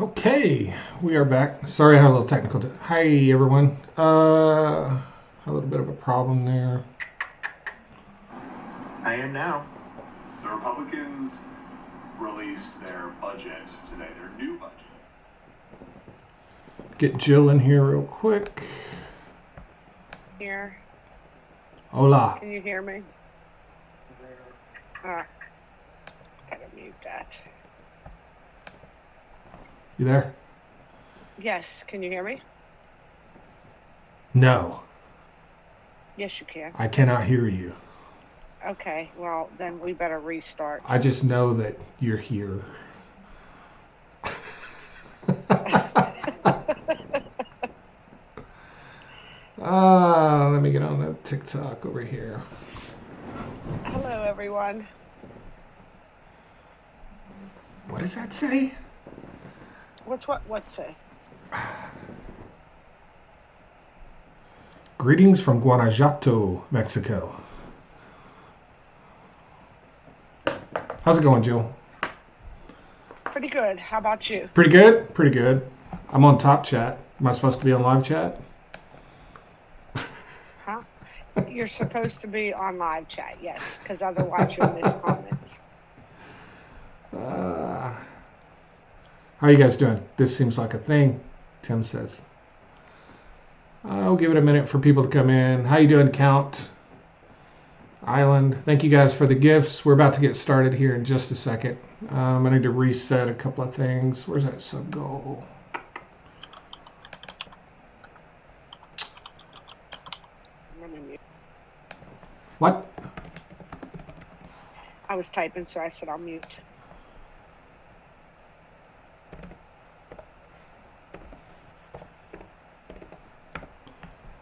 Okay, we are back. Sorry, I had a little technical. Hi, everyone. A little bit of a problem there. I am now. The Republicans released their budget today, their new budget. Get Jill in here real quick. Here. Hola. Can you hear me? Gotta mute that. You there? Yes, can you hear me? No, Yes, you can. I cannot hear you. Okay, well, then we better restart. I just know that you're here. Let me get on the TikTok over here. Hello, everyone. What does that say? What's it? Greetings from Guanajuato, Mexico. How's it going, Jill? Pretty good. How about you? Pretty good? Pretty good. I'm on top chat. Am I supposed to be on live chat? Huh? You're supposed to be on live chat, yes, because otherwise you'll miss comments. How are you guys doing? This seems like a thing, Tim says. I'll give it a minute for people to come in. How you doing, Count Island? Thank you guys for the gifts. We're about to get started here in just a second. I need to reset a couple of things. Where's that sub go? What? I was typing, so I said I'll mute.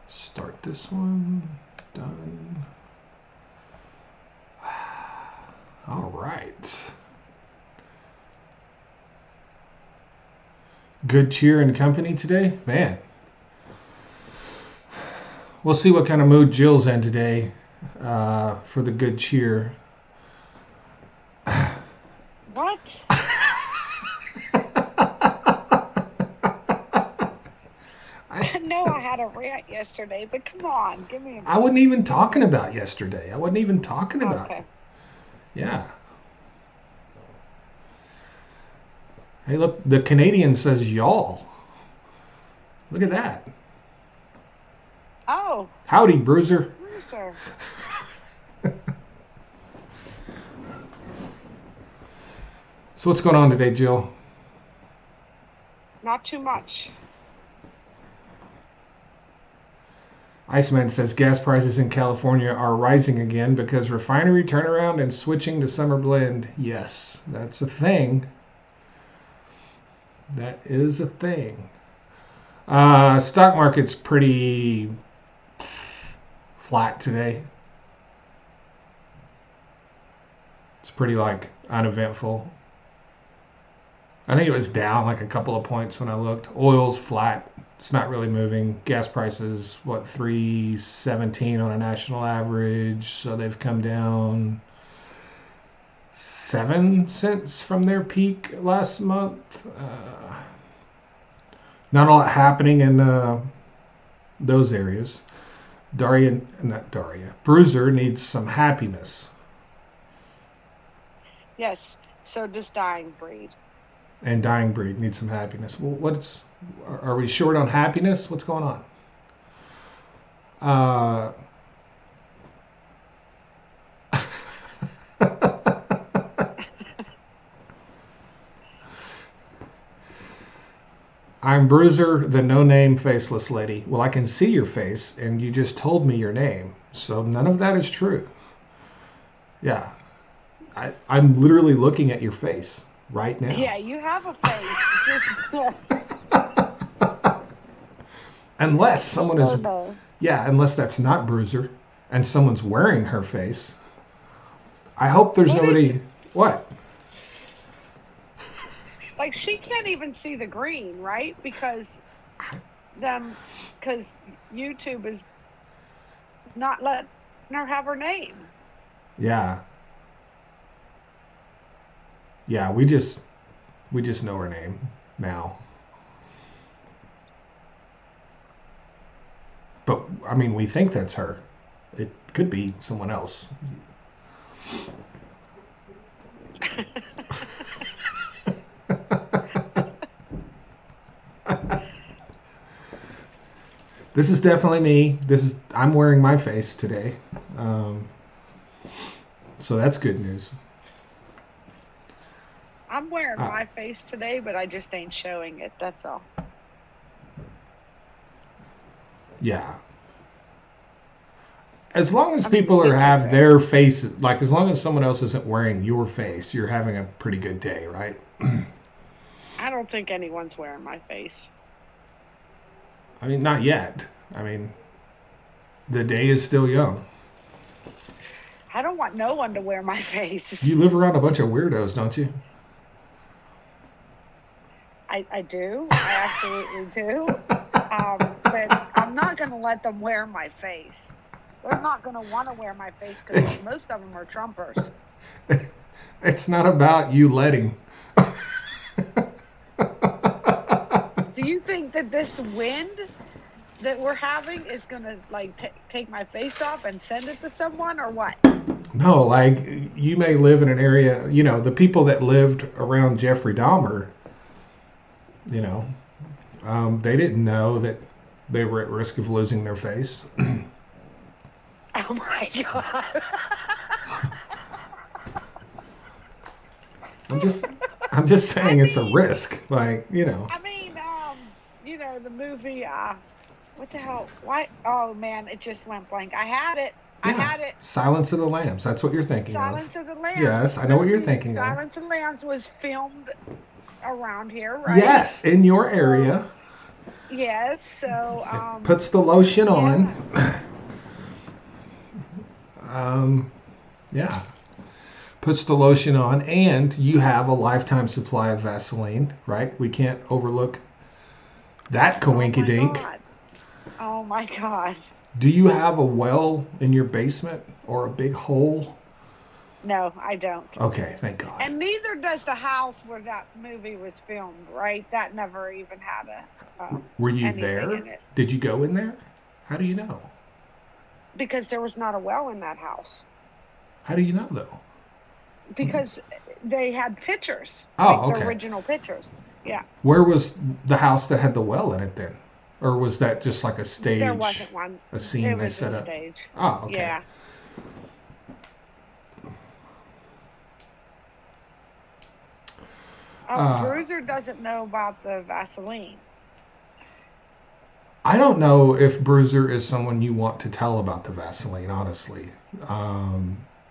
Start this one. Done. All right. Good cheer and company today? Man. We'll see what kind of mood Jill's in today for the good cheer. What? I know I had a rant yesterday, but come on, give me a I wasn't even talking about yesterday. I wasn't even talking about Okay. it. Yeah. Hey, look, the Canadian says y'all. Look at that. Oh, Howdy, Bruiser. Bruiser. So what's going on today, Jill? Not too much. Iceman says gas prices in California are rising again because refinery turnaround and switching to summer blend. Yes, that's a thing. That is a thing. Stock market's pretty flat today. It's pretty uneventful. I think it was down like a couple of points when I looked. Oil's flat. It's not really moving. Gas prices, what, 3.17 on a national average. So they've come down 7 cents from their peak last month. Not a lot happening in those areas. Bruiser needs some happiness. Yes, so does Dying Breed. And Dying Breed needs some happiness. Well, are we short on happiness? What's going on? I'm Bruiser, the no-name faceless lady. Well, I can see your face, and you just told me your name, so none of that is true. Yeah, I'm literally looking at your face right now. Yeah, you have a face. Unless someone is, unless that's not Bruiser, and someone's wearing her face. I hope there's nobody. What? Like, she can't even see the green, right? Because YouTube is not letting her have her name. Yeah. Yeah, we just know her name. now. But, I mean, we think that's her. It could be someone else. This is definitely me. I'm wearing my face today. So that's good news. I'm wearing my face today, but I just ain't showing it. That's all. Yeah. As long as I mean, people the have picture their face, like as long as someone else isn't wearing your face, you're having a pretty good day, right? I don't think anyone's wearing my face. I mean, not yet. I mean, the day is still young. I don't want no one to wear my face. You live around a bunch of weirdos, don't you? I do. I absolutely do. But I'm not going to let them wear my face. They're not going to want to wear my face because most of them are Trumpers. It's not about you letting. Do you think that this wind that we're having is going to like take my face off and send it to someone or what? No, like you may live in an area, the people that lived around Jeffrey Dahmer, they didn't know that they were at risk of losing their face. Oh my God. I'm just saying it's a risk. Like, I mean, the movie, what the hell? Why? Oh man, it just went blank. I had it. Silence of the Lambs. That's what you're thinking Silence of. of the Lambs. Yes, I know what you're thinking of. Silence of the Lambs was filmed around here, right? Yes, in your area. Yes, so it puts the lotion on. Yeah. Puts the lotion on, and you have a lifetime supply of Vaseline, right? We can't overlook that coinkydink. Oh my God. Do you have a well in your basement or a big hole? No, I don't. Okay, thank God. And neither does the house where that movie was filmed, right? That never even had Were you there? Did you go in there? How do you know? Because there was not a well in that house. How do you know, though? Because they had pictures. Oh, like okay. The original pictures. Yeah. Where was the house that had the well in it then? Or was that just like a stage? There wasn't one. A scene they set up? Stage. Oh, okay. Yeah. Bruiser doesn't know about the Vaseline. I don't know if Bruiser is someone you want to tell about the Vaseline, honestly.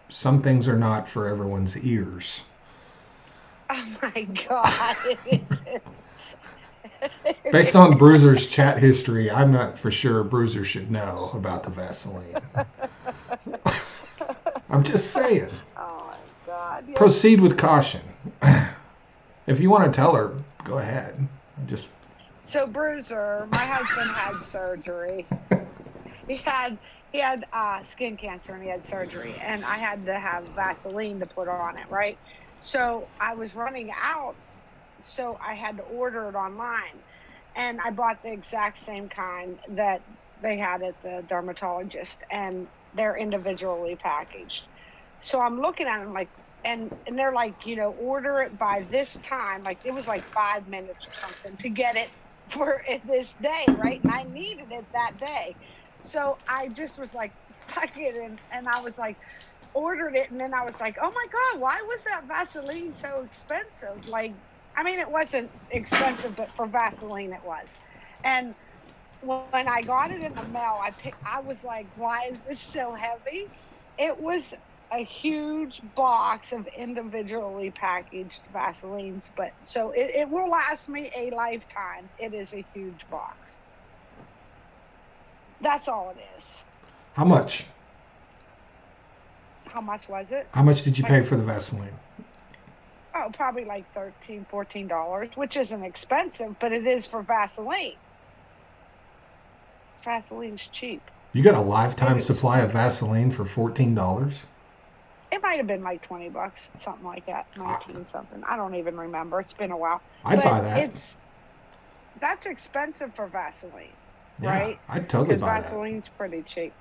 Some things are not for everyone's ears. Oh my God. Based on Bruiser's chat history, I'm not for sure Bruiser should know about the Vaseline. I'm just saying. Oh my God. Yes. Proceed with caution. If you want to tell her, go ahead. So Bruiser, my husband had surgery. He had skin cancer and he had surgery, and I had to have Vaseline to put on it, right? So I was running out, so I had to order it online, and I bought the exact same kind that they had at the dermatologist, and they're individually packaged. So I'm looking at them like, and they're like, order it by this time. Like it was like 5 minutes or something to get it for this day, right? And I needed it that day. So I just was like, fuck it. And I was like, ordered it. And then I was like, oh my God, why was that Vaseline so expensive? Like, I mean, it wasn't expensive, but for Vaseline it was. And when I got it in the mail, I was like, why is this so heavy? It was a huge box of individually packaged Vaselines, but so it will last me a lifetime. It is a huge box. That's all it is. How much? How much was it? How much did you pay for the Vaseline? Oh, probably like $13, $14, which isn't expensive, but it is for Vaseline. Vaseline's cheap. You got a lifetime supply of Vaseline for $14? In my might have been like $20, something like that, 19 something. I don't even remember. It's been a while. I'd But buy that. that's expensive for Vaseline, Yeah, right? I'd totally Because buy that. Vaseline's pretty cheap.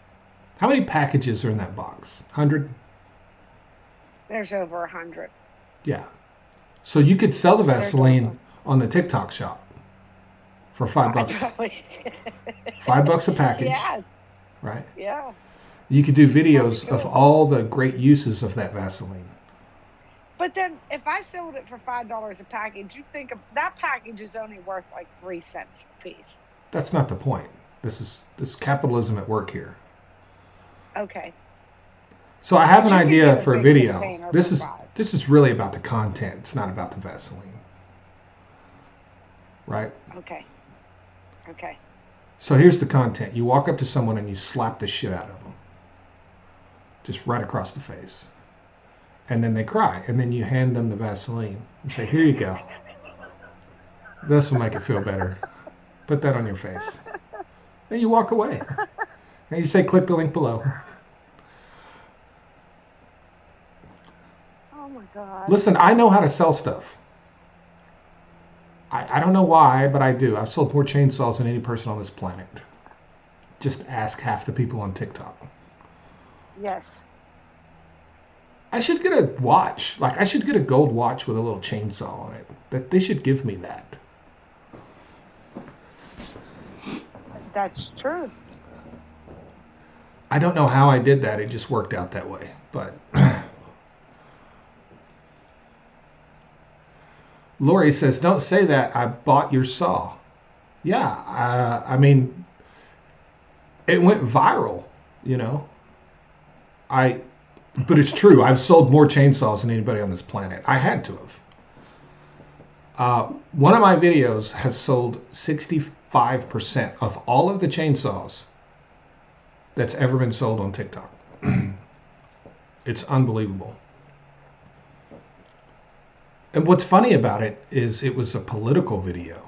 How many packages are in that box? 100? There's over 100. Yeah. So you could sell the There's over. Vaseline on the TikTok shop for $5. $5 a package, Yeah, right? yeah. You could do Probably videos of could. all the great uses of that Vaseline. But then if I sold it for $5 a package, you think that package is only worth like 3 cents a piece. That's not the point. This capitalism at work here. Okay. So I have Because an you could idea get a for a big video. container This for is 5. this is really about the content. It's not about the Vaseline, right? Okay. Okay. So here's the content. You walk up to someone and you slap the shit out of them. Just right across the face. And then they cry. And then you hand them the Vaseline and say, here you go. This will make it feel better. Put that on your face. Then you walk away. And you say, click the link below. Oh my God. Listen, I know how to sell stuff. I don't know why, but I do. I've sold more chainsaws than any person on this planet. Just ask half the people on TikTok. Yes. I should get a watch. Like, I should get a gold watch with a little chainsaw on it. That they should give me that. That's true. I don't know how I did that. It just worked out that way. But Lori says, don't say that. I bought your saw. Yeah, I mean, it went viral, you know. But it's true. I've sold more chainsaws than anybody on this planet. I had to have. One of my videos has sold 65% of all of the chainsaws that's ever been sold on TikTok. It's unbelievable. And what's funny about it is it was a political video.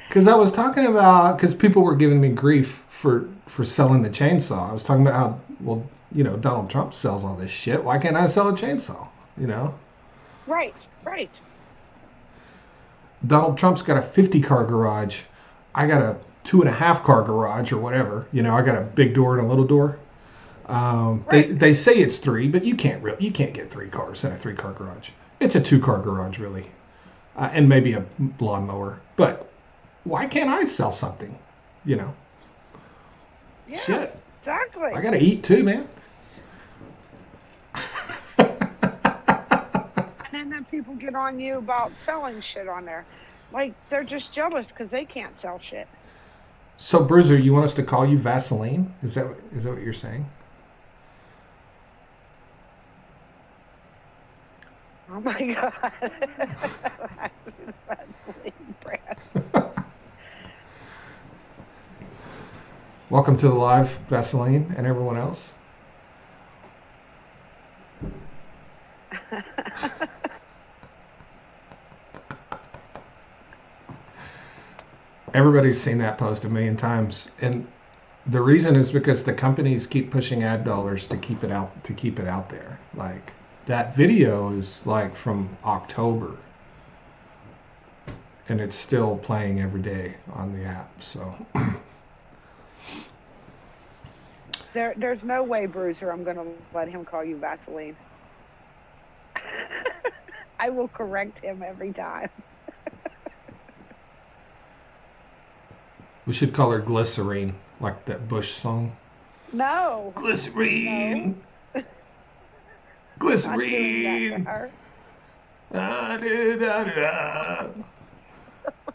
Because I was talking about, because people were giving me grief for selling the chainsaw. I was talking about how, well, you know, Donald Trump sells all this shit. Why can't I sell a chainsaw? You know? Right. Right. Donald Trump's got a 50-car garage. I got a 2.5-car garage or whatever. You know, I got a big door and a little door. Right. They say it's 3, but you can't get 3 cars in a 3-car garage. It's a 2-car garage, really, and maybe a lawnmower. But why can't I sell something? You know? Yeah. Shit. Exactly. I gotta eat too, man. And then people get on you about selling shit on there. Like, they're just jealous because they can't sell shit. So, Bruiser, you want us to call you Vaseline? Is that what you're saying? Oh my God. Vaseline brand. Welcome to the live, Vaseline, and everyone else. Everybody's seen that post a million times, and the reason is because the companies keep pushing ad dollars to keep it out there. Like, that video is like from October, and it's still playing every day on the app. So There's no way, Bruiser, I'm going to let him call you Vaseline. I will correct him every time. we should call her Glycerine, like that Bush song. No. Glycerine. No. Glycerine. Ah, da, da, da.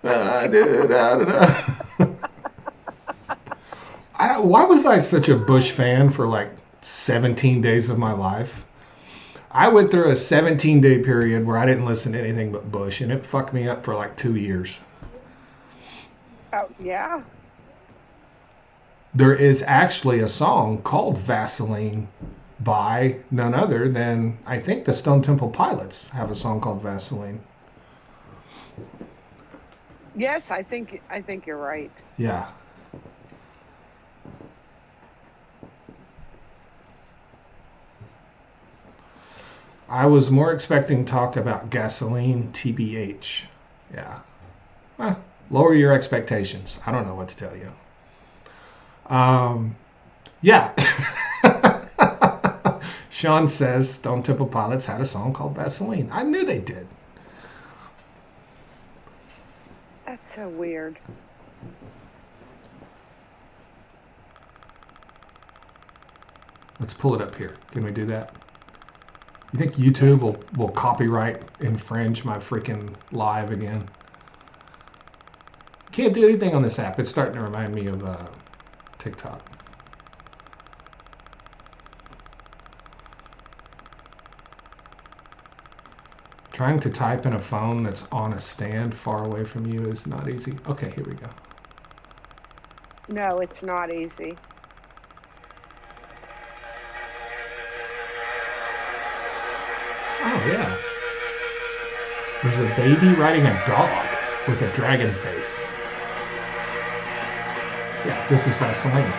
Ah, da, da, da, da. Why was I such a Bush fan for like 17 days of my life? I went through a 17-day period where I didn't listen to anything but Bush, and it fucked me up for like 2 years. Oh, yeah. There is actually a song called Vaseline by none other than, I think, the Stone Temple Pilots have a song called Vaseline. Yes, I think you're right. Yeah. I was more expecting talk about gasoline, TBH. Yeah. Well, lower your expectations. I don't know what to tell you. Yeah. Sean says Stone Temple Pilots had a song called Vaseline. I knew they did. That's so weird. Let's pull it up here. Can we do that? You think YouTube will copyright infringe my freaking live again? Can't do anything on this app. It's starting to remind me of TikTok. Trying to type in a phone that's on a stand far away from you is not easy. Okay, here we go. No, it's not easy. Oh, yeah. There's a baby riding a dog with a dragon face. Yeah, this is Vaseline.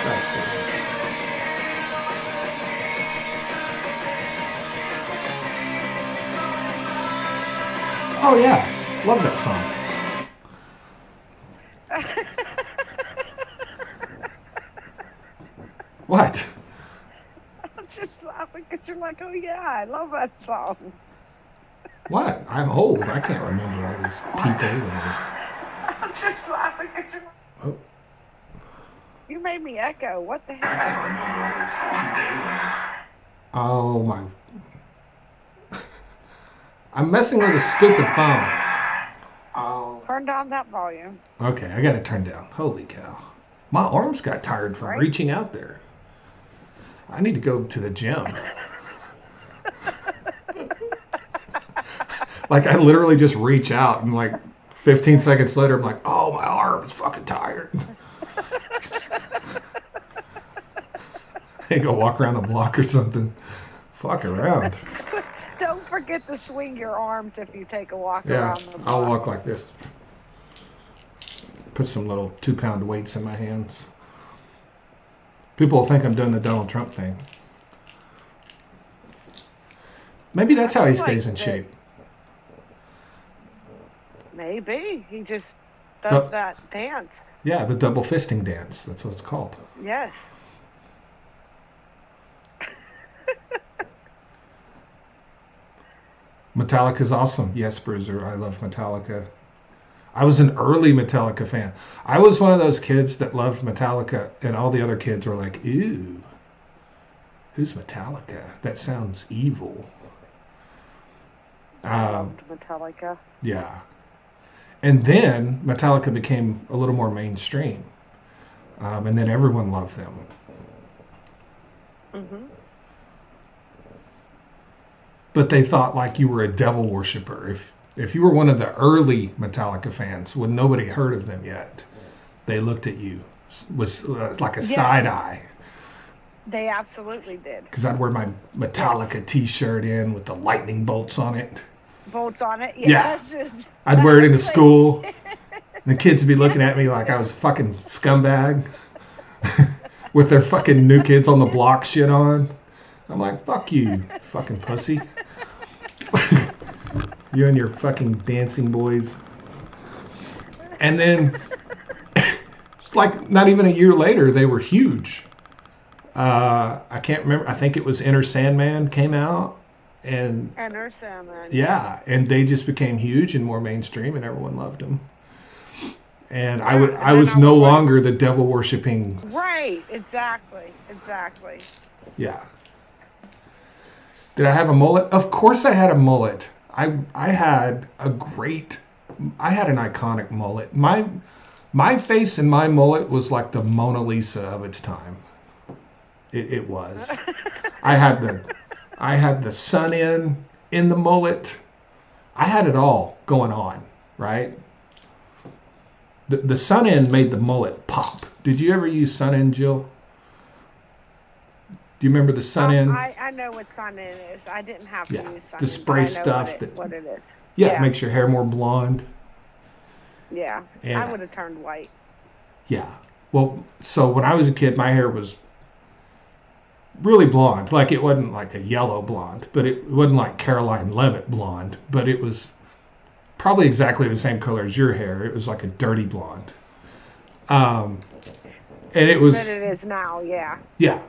That's cool. Oh, yeah. Love that song. What? I'm just laughing because you're like, oh yeah, I love that song. What? I'm old. I can't remember all these people. I'm just laughing because you're like, Oh. You made me echo. What the heck? Oh my. I'm messing with a stupid phone. Oh. Turn down that volume. Okay, I gotta turn down. Holy cow. My arms got tired from reaching out there. I need to go to the gym. Like, I literally just reach out and like 15 seconds later, I'm like, oh, my arm is fucking tired. Hey, go walk around the block or something. Fuck around. Don't forget to swing your arms if you take a walk around the block. I'll walk like this. Put some little 2-pound weights in my hands. People will think I'm doing the Donald Trump thing. Maybe that's how he stays in shape. Maybe. He just does that dance. Yeah, the double fisting dance. That's what it's called. Yes. Metallica's awesome. Yes, Bruiser. I love Metallica. I was an early Metallica fan. I was one of those kids that loved Metallica, and all the other kids were like, ew, who's Metallica? That sounds evil. I loved Metallica. Yeah. And then Metallica became a little more mainstream. And then everyone loved them. Mm-hmm. But they thought like you were a devil worshiper. If you were one of the early Metallica fans when nobody heard of them yet, they looked at you was like a side eye. They absolutely did. Because I'd wear my Metallica T-shirt in with the lightning bolts on it. Bolts on it? Yes. Yeah. I'd wear it into school. And the kids would be looking at me like I was a fucking scumbag with their fucking New Kids on the Block shit on. I'm like, fuck you, fucking pussy. You and your fucking dancing boys. And then, it's like not even a year later, they were huge. I can't remember. I think it was Enter Sandman came out. And Enter Sandman. Yeah, and they just became huge and more mainstream, and everyone loved them. And I was no longer the devil worshipping. Right, exactly. Yeah. Did I have a mullet? Of course I had a mullet. I had an iconic mullet. My face and my mullet was like the Mona Lisa of its time. It was. I had the sun in the mullet. I had it all going on, right? The sun-in made the mullet pop. Did you ever use sun-in, Jill? Do you remember the sun in? I know what sun in is. I didn't have to Yeah, use sun the in, but spray I know stuff that what it is. yeah, it Yeah, makes your hair more blonde. yeah. I And would have turned white. yeah, well, so when I was a kid, my hair was really blonde. Like it wasn't like a yellow blonde, but it wasn't like Caroline Levitt blonde. But it was probably exactly the same color as your hair. It was like a dirty blonde. Um, and it But was it is now, yeah. yeah.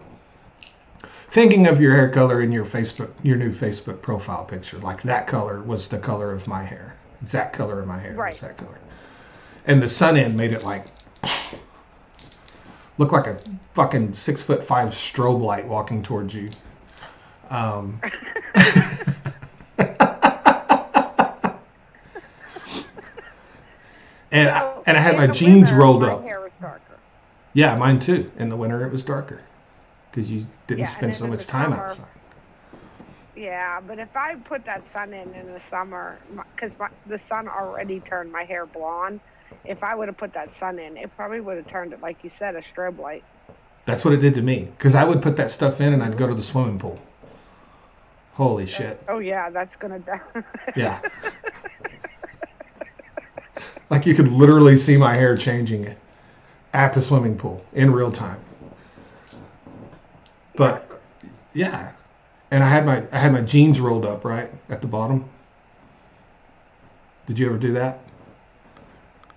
Thinking of your hair color in your new Facebook profile picture, like that color was the color of my hair. Exact color of my hair was Right. that color. And the sun end made it like look like a fucking 6'5" strobe light walking towards you. Um, So and I had in my the jeans winter, rolled my up. hair was darker. Yeah, mine too. In the winter, it was darker because you didn't Yeah, and spend then so in much the time summer, outside. yeah. But if I put that sun in the summer, because the sun already turned my hair blonde, if I would have put that sun in, it probably would have turned it, like you said, a strobe light. That's what it did to me because I would put that stuff in and I'd Hmm. go to the swimming pool. Holy shit! Oh yeah, that's gonna. Yeah, like you could literally see my hair changing at the swimming pool in real time. Yeah. But yeah, and I had my jeans rolled up right at the bottom. Did you ever do that?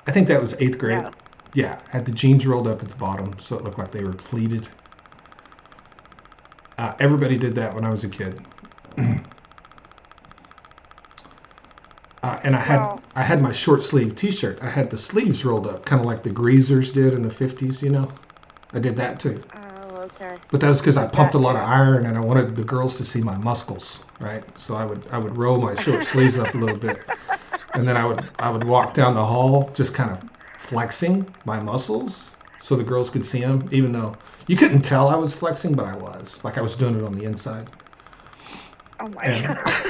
I think that was eighth grade. No. Yeah, had the jeans rolled up at the bottom so it looked like they were pleated. Everybody did that when I was a kid. And Well. I had my short sleeve T-shirt. I had the sleeves rolled up, kind of like the greasers did in the 50s. You know, I did that too. Oh, okay. But that was because I pumped a That lot of too. iron and I wanted the girls to see my muscles, right? So I would roll my short sleeves up a little bit, and then I would walk down the hall just kind of flexing my muscles so the girls could see them, even though you couldn't tell I was flexing, but I was. Like I was doing it on the inside. Oh my And god.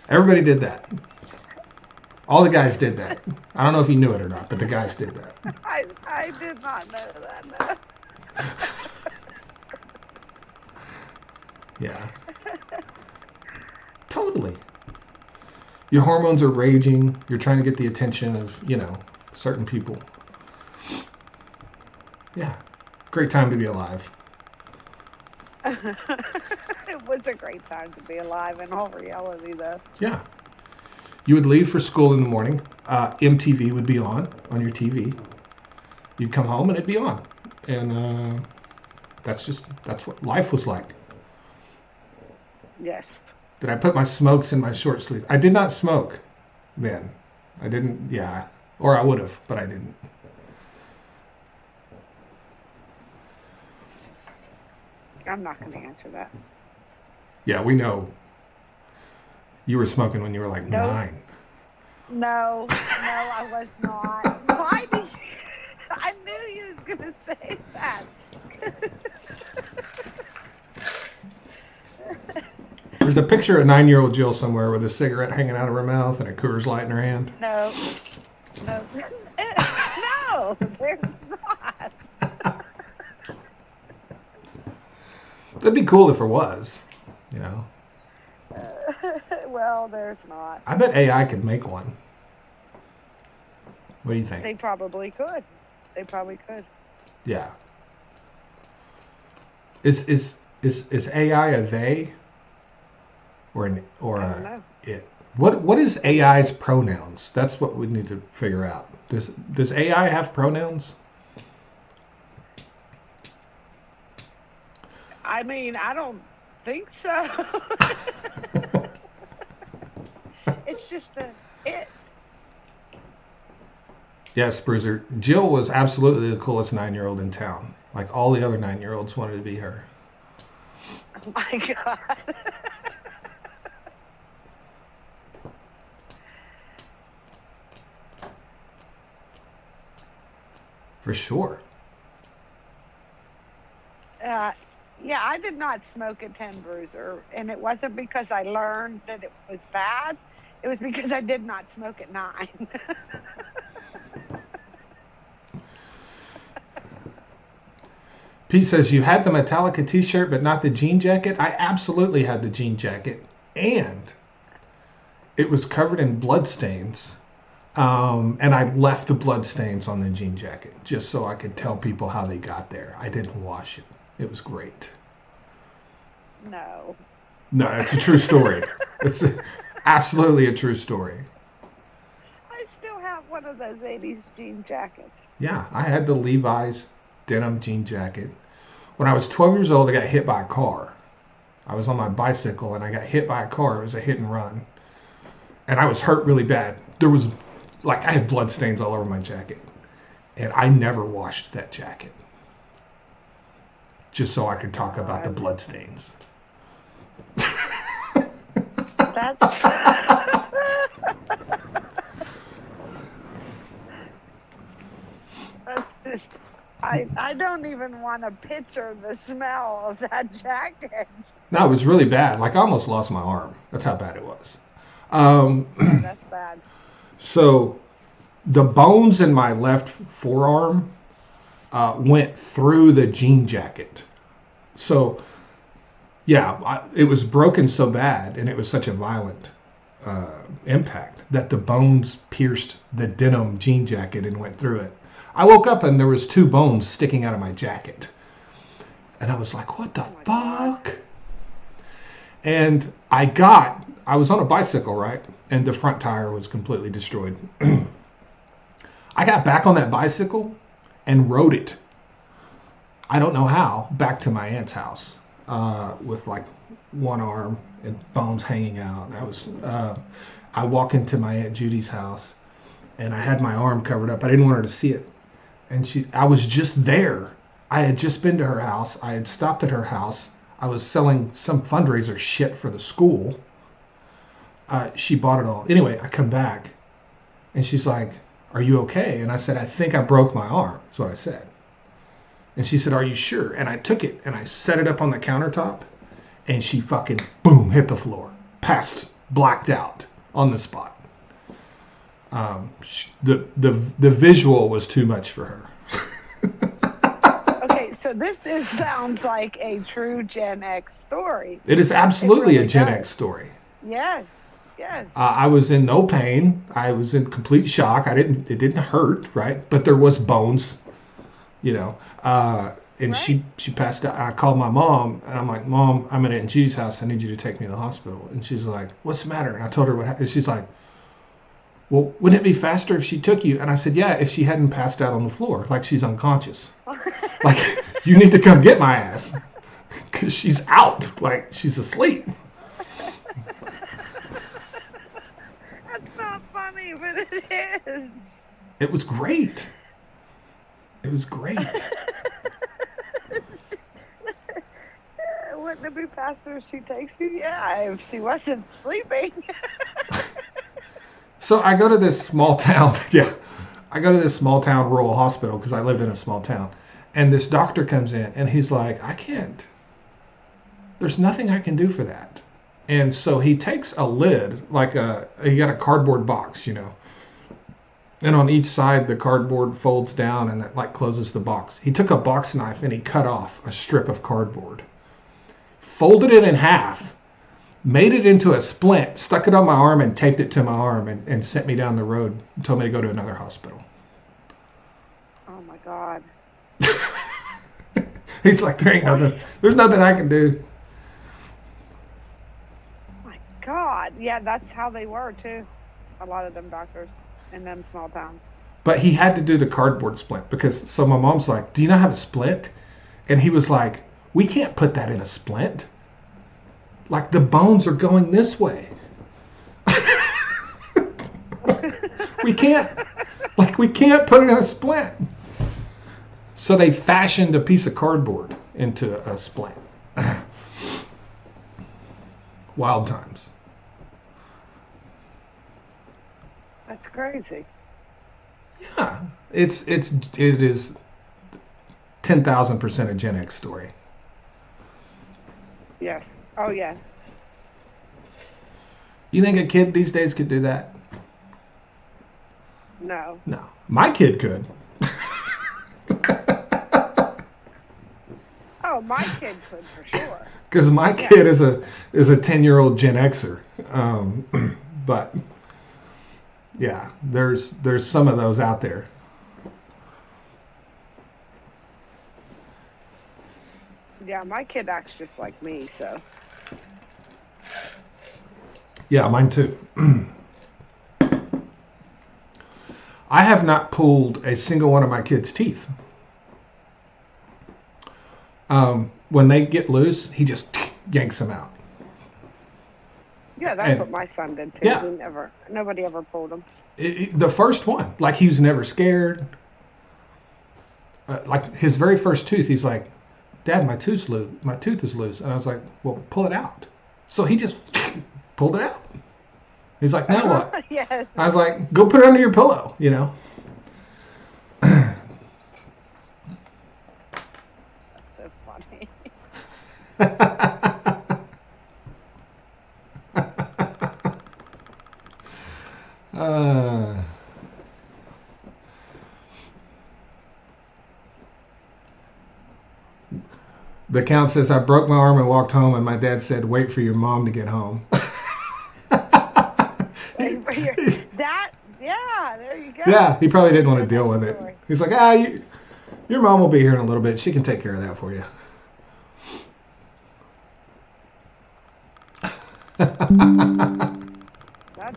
everybody did that. All the guys did that. I don't know if you knew it or not, but the guys did that. I did not know that. No. Yeah, totally. Your hormones are raging. You're trying to get the attention of, certain people. Yeah, great time to be alive. It was a great time to be alive in all reality, though. Yeah. You would leave for school in the morning. MTV would be on your TV. You'd come home and it'd be on. And that's what life was like. Yes. Did I put my smokes in my short sleeves? I did not smoke then. I didn't, yeah. Or I would have, but I didn't. I'm not going to answer that. Yeah, we know you were smoking when you were like No, 9. no, I was not. Why did you? I knew you was going to say that. There's a picture of 9-year-old Jill somewhere with a cigarette hanging out of her mouth and a Coors Light in her hand. No, no, no, there's not. That'd be cool if there was, you know. Well, there's not. I bet AI could make one. What do you think? They probably could. They probably could. Yeah. Is AI a they or I don't a know. it? What is AI's pronouns? That's what we need to figure out. Does AI have pronouns? I mean, I don't think so. It's just it. Yes, Bruiser. Jill was absolutely the coolest 9-year-old in town. Like all the other 9-year-olds wanted to be her. Oh my god. For sure. Yeah, I did not smoke at 10, Bruiser, and it wasn't because I learned that it was bad. It was because I did not smoke at 9. Pete says, you had the Metallica t-shirt, but not the jean jacket. I absolutely had the jean jacket. And it was covered in blood stains. And I left the blood stains on the jean jacket just so I could tell people how they got there. I didn't wash it. It was great. No. No, it's a true story. Absolutely a true story. I still have one of those 80s jean jackets. Yeah, I had the Levi's denim jean jacket. When I was 12 years old, I got hit by a car. I was on my bicycle and I got hit by a car. It was a hit and run. And I was hurt really bad. There was, I had blood stains all over my jacket. And I never washed that jacket. Just so I could talk about the blood stains. That's just, I don't even want to picture the smell of that jacket. No, it was really bad. I almost lost my arm. That's how bad it was. That's bad. So the bones in my left forearm went through the jean jacket. So, yeah, it was broken so bad, and it was such a violent impact that the bones pierced the denim jean jacket and went through it. I woke up and there was 2 bones sticking out of my jacket. And I was like, what the fuck? God. And I was on a bicycle, right? And the front tire was completely destroyed. I got back on that bicycle and rode it. I don't know how, back to my aunt's house with one arm and bones hanging out. I walk into my Aunt Judy's house and I had my arm covered up. I didn't want her to see it. And I was just there. I had just been to her house. I had stopped at her house. I was selling some fundraiser shit for the school. She bought it all. Anyway, I come back and she's like, are you okay? And I said, I think I broke my arm. That's what I said. And she said, are you sure? And I took it and I set it up on the countertop and she fucking, boom, hit the floor. Blacked out on the spot. The visual was too much for her. Okay, so this sounds like a true Gen X story. It is absolutely really a Gen does. X story. Yes, yes. I was in no pain. I was in complete shock. It didn't hurt, right? But there was bones, and right. she passed out. I called my mom and I'm like, Mom, I'm at Aunt G's house. I need you to take me to the hospital. And she's like, what's the matter? And I told her what happened. She's like, well, wouldn't it be faster if she took you? And I said, yeah, if she hadn't passed out on the floor, like she's unconscious. You need to come get my ass. Because she's out, she's asleep. That's not funny, but it is. It was great. It was great. Wouldn't it be faster if she takes you? Yeah, if she wasn't sleeping. So I go to this small town. Yeah, I go to this small town rural hospital because I lived in a small town. And this doctor comes in and he's like, I can't. There's nothing I can do for that. And so he takes a lid, he got a cardboard box, And on each side, the cardboard folds down and that closes the box. He took a box knife and he cut off a strip of cardboard, folded it in half, made it into a splint, stuck it on my arm and taped it to my arm and sent me down the road and told me to go to another hospital. Oh my God. He's like, there's nothing I can do. Oh my God. Yeah, that's how they were too. A lot of them doctors in them small towns. But he had to do the cardboard splint so my mom's like, do you not have a splint? And he was like, we can't put that in a splint. The bones are going this way. we can't put it in a splint. So they fashioned a piece of cardboard into a splint. Wild times. That's crazy. Yeah, it is 10,000% a Gen X story. Yes. Oh, yes. You think a kid these days could do that? No. No. My kid could. Oh, my kid could for sure. Because my kid is a 10-year-old Gen Xer. But yeah, there's some of those out there. Yeah, my kid acts just like me, so. Yeah, mine too. I have not pulled a single one of my kids' teeth. When they get loose, he just yanks them out. Yeah, that's what my son did too. Yeah. Nobody ever pulled him. The first one, like he was never scared. Like his very first tooth, he's like, "Dad, my tooth is loose," and I was like, "Well, pull it out." So he just pulled it out. He's like, "Now what?" Yes. I was like, "Go put it under your pillow," you know. So funny. The count says, "I broke my arm and walked home, and my dad said, 'Wait for your mom to get home.'" Yeah, there you go. Yeah, he probably didn't want to deal with it. He's like, your mom will be here in a little bit. She can take care of that for you. That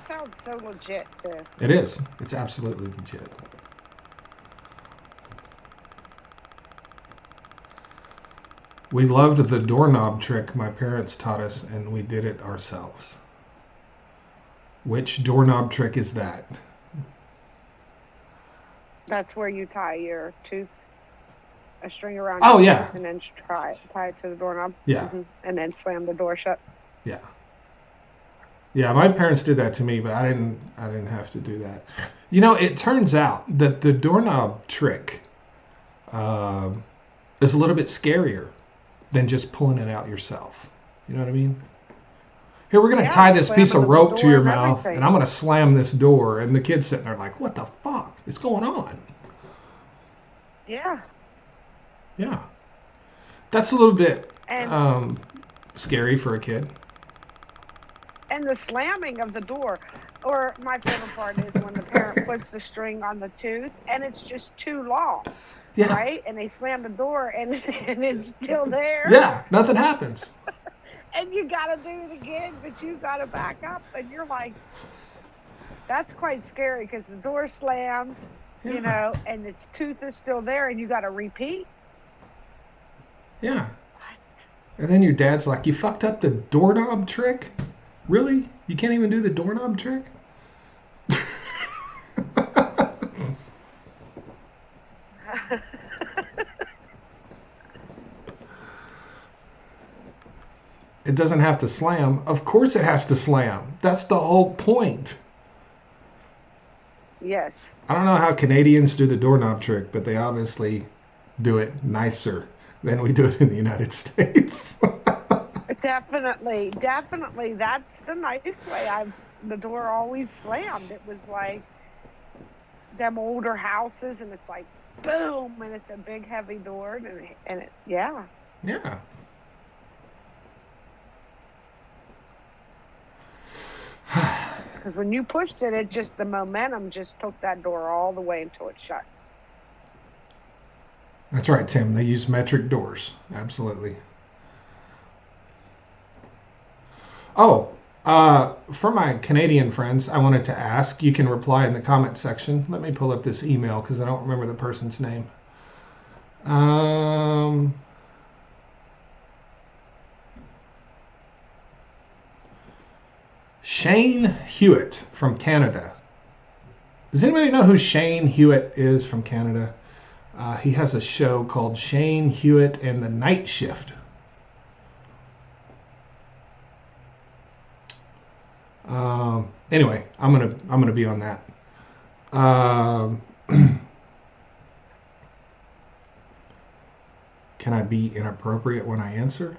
sounds so legit too. It is. It's absolutely legit. We loved the doorknob trick my parents taught us, and we did it ourselves. Which doorknob trick is that? That's where you tie your tooth, a string around Oh, your yeah. tooth, and then tie it to the doorknob. Yeah. And then slam the door shut. Yeah. Yeah, my parents did that to me, but I didn't have to do that. You know, it turns out that the doorknob trick is a little bit scarier than just pulling it out yourself. You know what I mean? Here, we're going to tie this piece of rope to your mouth, and I'm going to slam this door. And the kid's sitting there like, what the fuck is going on? Yeah. Yeah. That's a little bit scary for a kid. And the slamming of the door. Or my favorite part is when the parent puts the string on the tooth, and it's just too long. Yeah. Right? And they slam the door, and it's still there. Yeah, nothing happens. And you got to do it again, but you got to back up. And you're like, that's quite scary because the door slams, you know, and its tooth is still there, and you got to repeat. Yeah. And then your dad's like, you fucked up the doorknob trick? Really? You can't even do the doorknob trick? It doesn't have to slam. Of course it has to slam. That's the whole point. Yes. I don't know how Canadians do the doorknob trick, but they obviously do it nicer than we do it in the United States. Definitely. That's the nice way. The door always slammed. It was like them older houses, and it's like boom, and it's a big heavy door, and it, yeah. Yeah. Because when you pushed it, the momentum just took that door all the way until it shut. That's right, Tim. They use metric doors. Absolutely. Oh, for my Canadian friends, I wanted to ask, you can reply in the comment section. Let me pull up this email because I don't remember the person's name. Shane Hewitt from Canada. Does anybody know who Shane Hewitt is from Canada? He has a show called Shane Hewitt and the Night Shift. Anyway, I'm gonna be on that. Can I be inappropriate when I answer?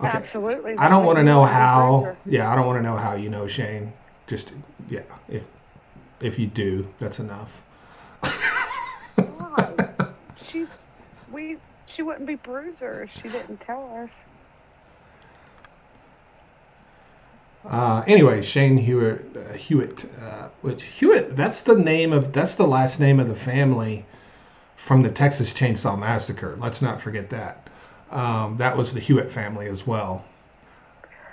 Okay. Absolutely. I don't want to know how. Yeah, I don't want to know how you know Shane. Just yeah, if you do, that's enough. Why? She wouldn't be Bruiser if she didn't tell us. Anyway, Shane Hewitt, which Hewitt, that's the last name of the family from the Texas Chainsaw Massacre. Let's not forget that. That was the Hewitt family as well.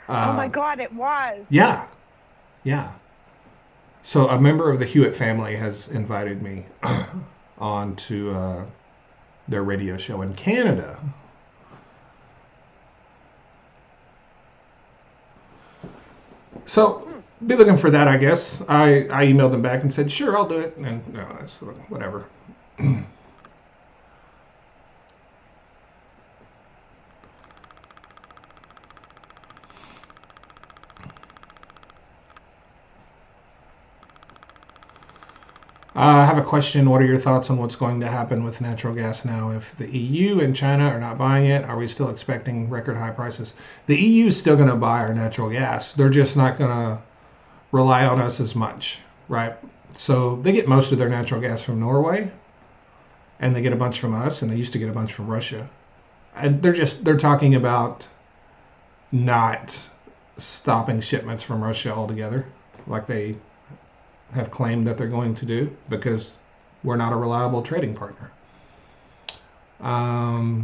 Oh my God, it was. Yeah, yeah. So a member of the Hewitt family has invited me on to their radio show in Canada. So be looking for that, I guess. I emailed them back and said, sure, I'll do it. And no, that's whatever. I have a question. What are your thoughts on what's going to happen with natural gas now? If the EU and China are not buying it, are we still expecting record high prices? The EU is still going to buy our natural gas. They're just not going to rely on us as much, right? So they get most of their natural gas from Norway, and they get a bunch from us, and they used to get a bunch from Russia. And they're talking about not stopping shipments from Russia altogether, like they have claimed that they're going to do, because we're not a reliable trading partner.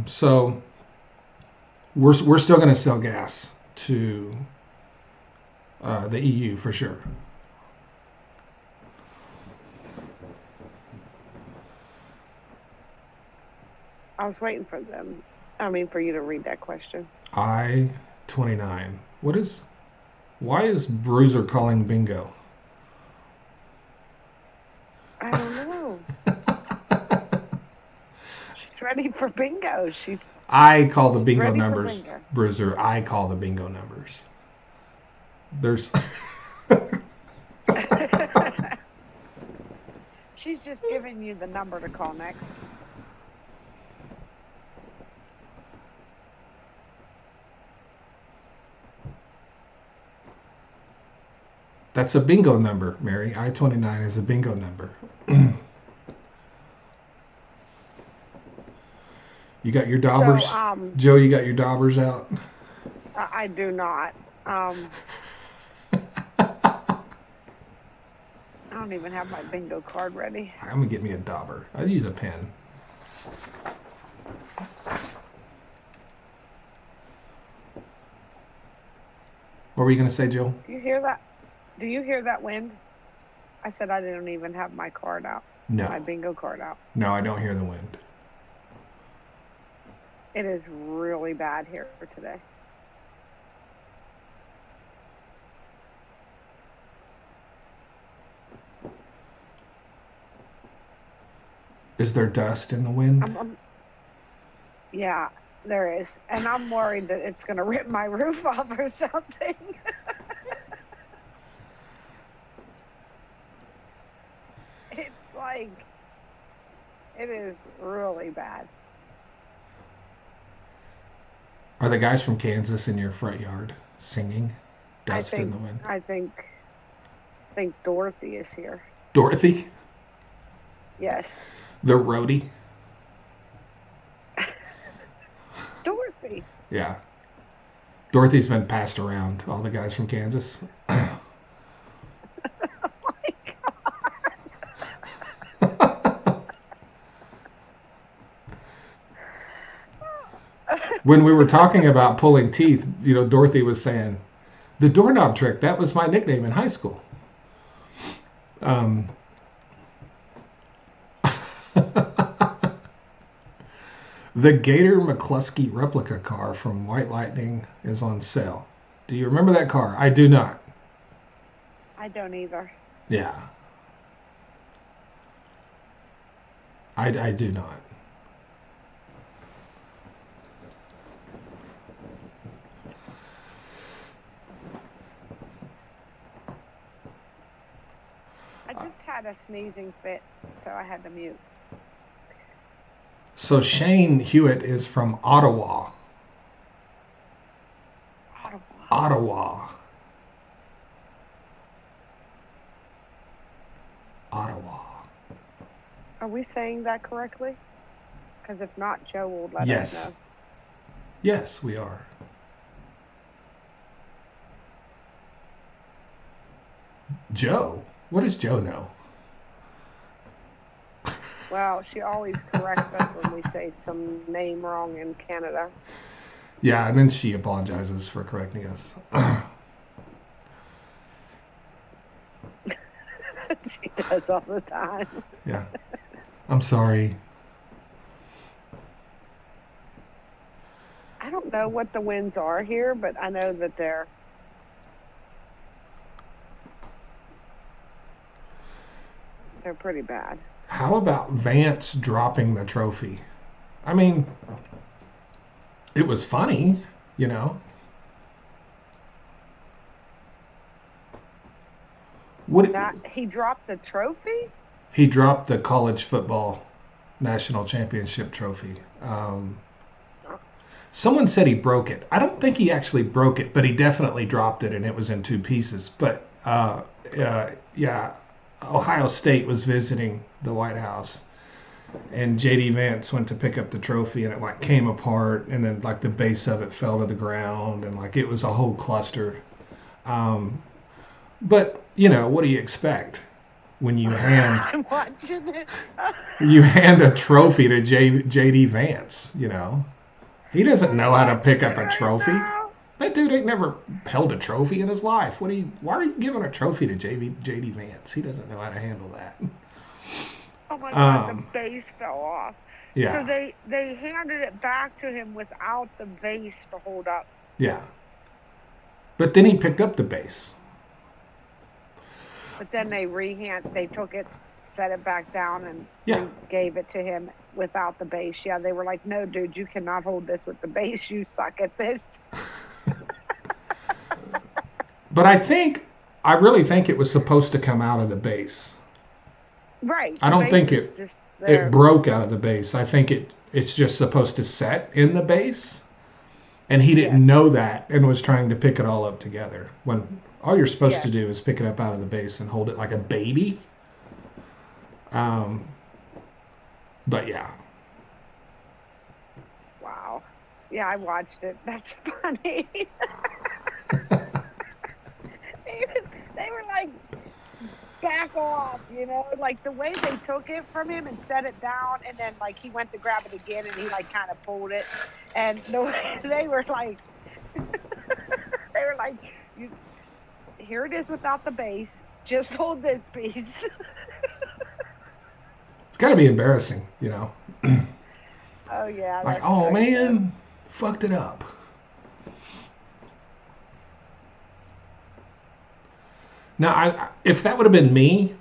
So we're still going to sell gas to the EU for sure. I was waiting for them. I mean, for you to read that question. I-29. Why is Bruiser calling bingo? I don't know. She's ready for bingo. I call the bingo ready for numbers, bingo. Bruiser. I call the bingo numbers. There's. She's just giving you the number to call next. That's a bingo number, Mary. I-29 is a bingo number. You got your daubers? So, Joe, you got your daubers out? I do not. I don't even have my bingo card ready. I'm going to get me a dauber. I'd use a pen. What were you going to say, Joe? Do you hear that? Do you hear that wind? I said I didn't even have my card out. No. My bingo card out. No, I don't hear the wind. It is really bad here today. Is there dust in the wind? Yeah, there is. And I'm worried that it's going to rip my roof off or something. It's like, it is really bad. Are the guys from Kansas in your front yard singing Dust in the Wind? I think Dorothy is here. Dorothy? Yes. The roadie? Dorothy. Yeah. Dorothy's been passed around, all the guys from Kansas. Oh my When we were talking about pulling teeth, Dorothy was saying, the doorknob trick, that was my nickname in high school. The Gator McCluskey replica car from White Lightning is on sale. Do you remember that car? I do not. I don't either. Yeah. I do not. I just had a sneezing fit, so I had to mute. So Shane Hewitt is from Ottawa. Ottawa. Are we saying that correctly? Because if not, Joe will let us Yes. know. Yes, we are. Joe? What does Joe know? Well, she always corrects us when we say some name wrong in Canada. Yeah, and then she apologizes for correcting us. She does all the time. Yeah. I'm sorry. I don't know what the winds are here, but I know that they're pretty bad. How about Vance dropping the trophy? I mean, it was funny, you know. What He dropped the trophy? he dropped the college football national championship trophy. Someone said he broke it. I don't think he actually broke it, but he definitely dropped it, and it was in two pieces. But yeah, Ohio State was visiting the White House, and JD Vance went to pick up the trophy, and it like came apart, and then like the base of it fell to the ground, and like it was a whole cluster. But you know, what do you expect when you hand I'm watching it. a trophy to JD Vance? You know, he doesn't know how to pick up a trophy. That dude ain't never held a trophy in his life. Why are you giving a trophy to JD Vance? He doesn't know how to handle that. Oh my God, the base fell off. Yeah. So they handed it back to him without the base to hold up. Yeah. But then he picked up the base. But then they took it, set it back down, and gave it to him without the base. Yeah, they were like, no, dude, you cannot hold this with the base. You suck at this. But I really think it was supposed to come out of the base. Right. I don't think it broke out of the base. I think it's just supposed to set in the base. And he didn't know that and was trying to pick it all up together. When all you're supposed to do is pick it up out of the base and hold it like a baby. But yeah. Wow. Yeah, I watched it. That's funny. They were like, back off, you know, like the way they took it from him and set it down, and then like he went to grab it again and he like kind of pulled it, and the way they were like, here it is without the base, just hold this piece. It's got to be embarrassing, you know. Oh yeah. Like, oh man, fucked it up. Now, if that would have been me,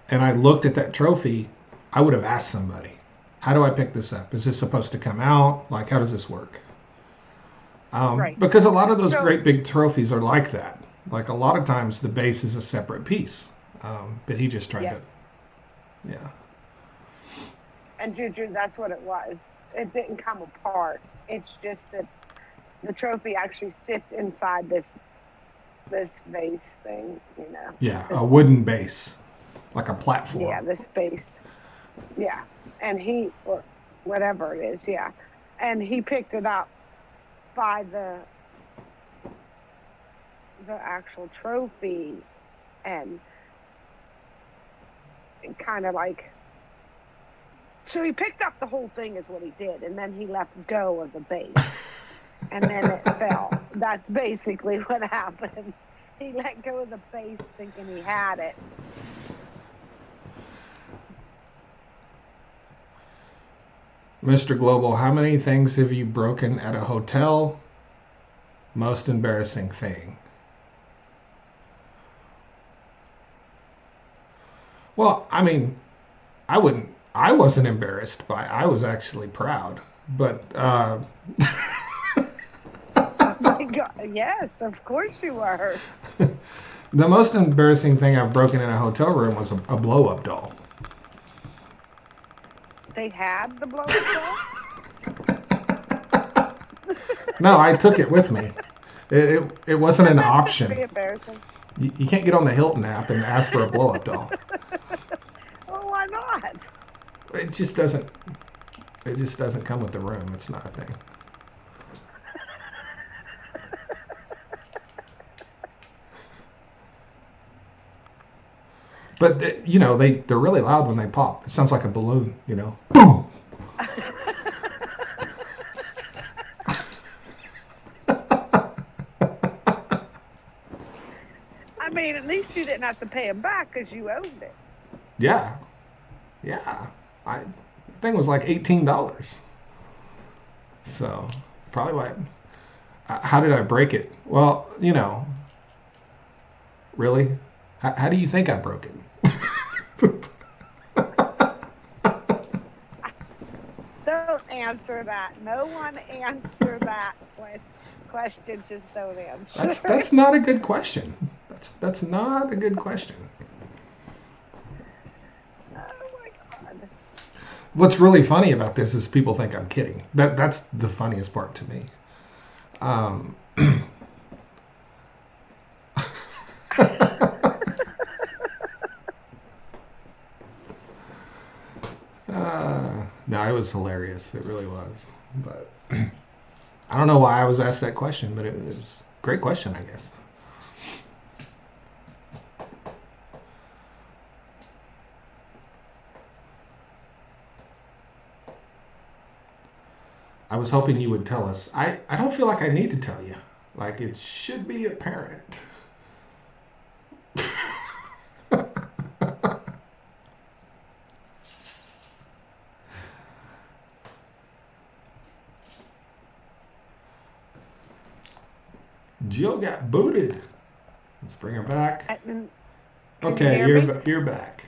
and I looked at that trophy, I would have asked somebody, how do I pick this up? Is this supposed to come out? Like, how does this work? Right. Because a lot of those great big trophies are like that. Like, a lot of times the base is a separate piece. But he just tried to, yeah. And Juju, that's what it was. It didn't come apart. It's just that the trophy actually sits inside this base thing, you know. Yeah, a wooden base, like a platform. Yeah, this base. Yeah, and or whatever it is, yeah. And he picked it up by the actual trophy and kind of like, so he picked up the whole thing is what he did, and then he let go of the base. And then it fell. That's basically what happened. He let go of the base thinking he had it. Mr. Global, how many things have you broken at a hotel? Most embarrassing thing. Well, I mean, I wasn't embarrassed I was actually proud. But Oh my God, yes, of course you were. The most embarrassing thing I've broken in a hotel room was a blow-up doll. They had the blow-up doll? No, I took it with me. It wasn't an option. That'd be embarrassing. You can't get on the Hilton app and ask for a blow-up doll. Well, why not? It just doesn't. It just doesn't come with the room. It's not a thing. But they're really loud when they pop. It sounds like a balloon. Boom. I mean, at least you didn't have to pay him back because you owned it. Yeah, yeah. The thing was like $18. So probably what? How did I break it? Well, really. How do you think I broke it? Don't answer that. No one answer that question. Just don't answer. That's not a good question. That's not a good question. Oh my God. What's really funny about this is people think I'm kidding. That's the funniest part to me. Um, no, it was hilarious. It really was. But I don't know why I was asked that question, but it was a great question, I guess. I was hoping you would tell us. I don't feel like I need to tell you. Like, it should be apparent. Jill got booted. Let's bring her back. Can Okay, you hear me? you're back.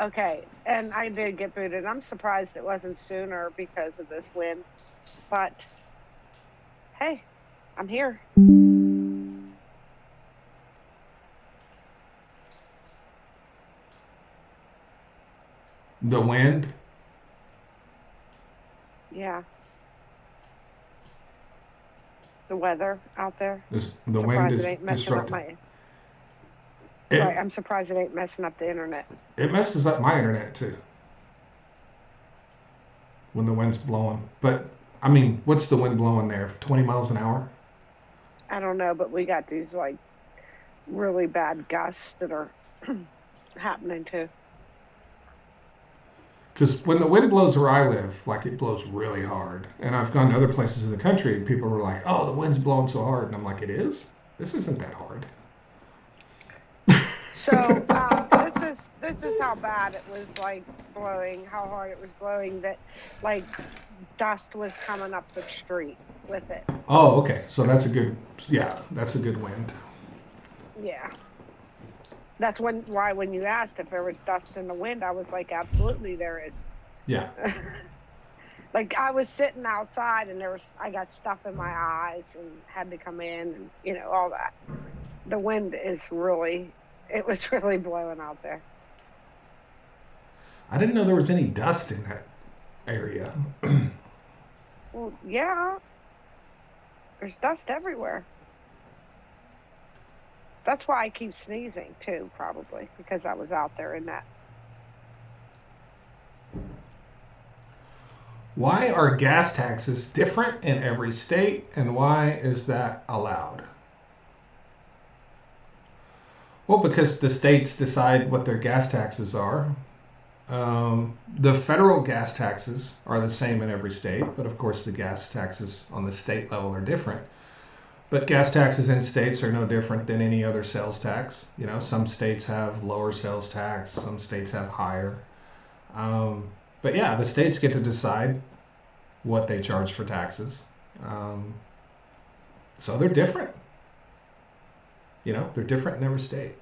Okay, and I did get booted. I'm surprised it wasn't sooner because of this wind, but hey, I'm here. The wind. Yeah. The weather out there. The wind Surprised is it ain't messing up disrupting. right, I'm surprised it ain't messing up the internet. It messes up my internet too when the wind's blowing. But I mean, what's the wind blowing there? 20 miles an hour? I don't know, but we got these like really bad gusts that are happening too. Because when the wind blows where I live, like it blows really hard. And I've gone to other places in the country and people were like, oh, the wind's blowing so hard. And I'm like, it is? This isn't that hard. So this is how bad it was like blowing, how hard it was blowing that like dust was coming up the street with it. Oh, okay. So that's a good, yeah, that's a good wind. Yeah. That's why when you asked if there was dust in the wind, I was like, absolutely there is. Yeah. Like I was sitting outside and I got stuff in my eyes and had to come in and all that. The wind it was really blowing out there. I didn't know there was any dust in that area. Well, yeah. There's dust everywhere. That's why I keep sneezing too, probably, because I was out there in that. Why are gas taxes different in every state, and why is that allowed? Well, because the states decide what their gas taxes are. The federal gas taxes are the same in every state, but of course the gas taxes on the state level are different. But gas taxes in states are no different than any other sales tax. Some states have lower sales tax, some states have higher. But yeah, the states get to decide what they charge for taxes. So they're different. They're different in every state.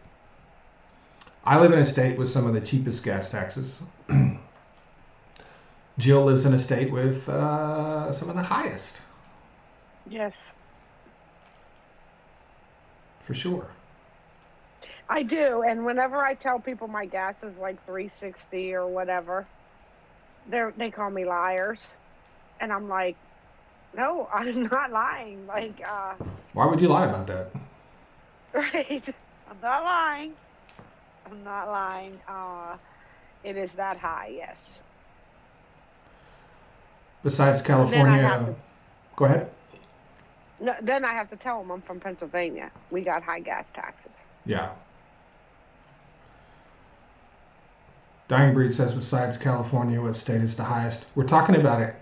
I live in a state with some of the cheapest gas taxes. Jill lives in a state with some of the highest. Yes. For sure. I do, and whenever I tell people my gas is like $3.60 or whatever, they call me liars, and I'm like, no, I'm not lying. Like, why would you lie about that? Right? I'm not lying. I'm not lying. It is that high, yes. Besides And then I have California, to go ahead. no, then I have to tell them I'm from Pennsylvania. We got high gas taxes. Yeah. Dying Breed says besides California, what state is the highest? We're talking about it.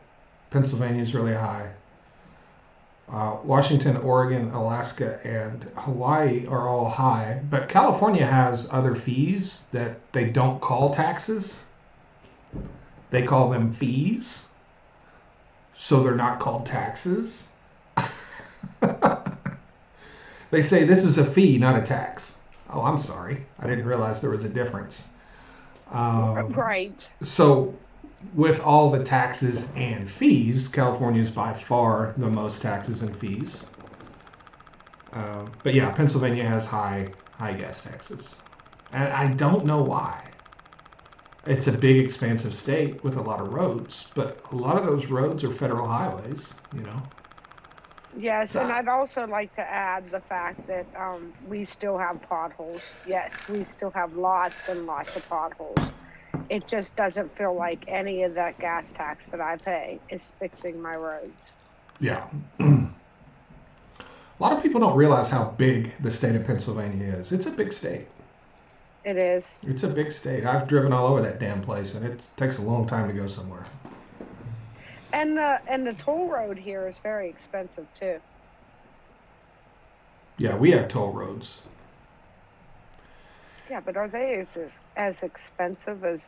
Pennsylvania is really high. Washington, Oregon, Alaska, and Hawaii are all high, but California has other fees that they don't call taxes. They call them fees, so they're not called taxes. They say this is a fee, not a tax. Oh, I'm sorry. I didn't realize there was a difference. Right. So, with all the taxes and fees, California is by far the most taxes and fees. But yeah, Pennsylvania has high gas taxes, and I don't know why. It's a big, expansive state with a lot of roads, but a lot of those roads are federal highways. You know. Yes, and So, I'd also like to add the fact that we still have potholes. Yes, we still have lots and lots of potholes. It just doesn't feel like any of that gas tax that I pay is fixing my roads. yeah. A lot of people don't realize how big the state of Pennsylvania is. It's a big state. It is. It's a big state. I've driven all over that damn place, and it takes a long time to go somewhere. And the toll road here is very expensive too. Yeah, we have toll roads. Yeah, but are they as expensive as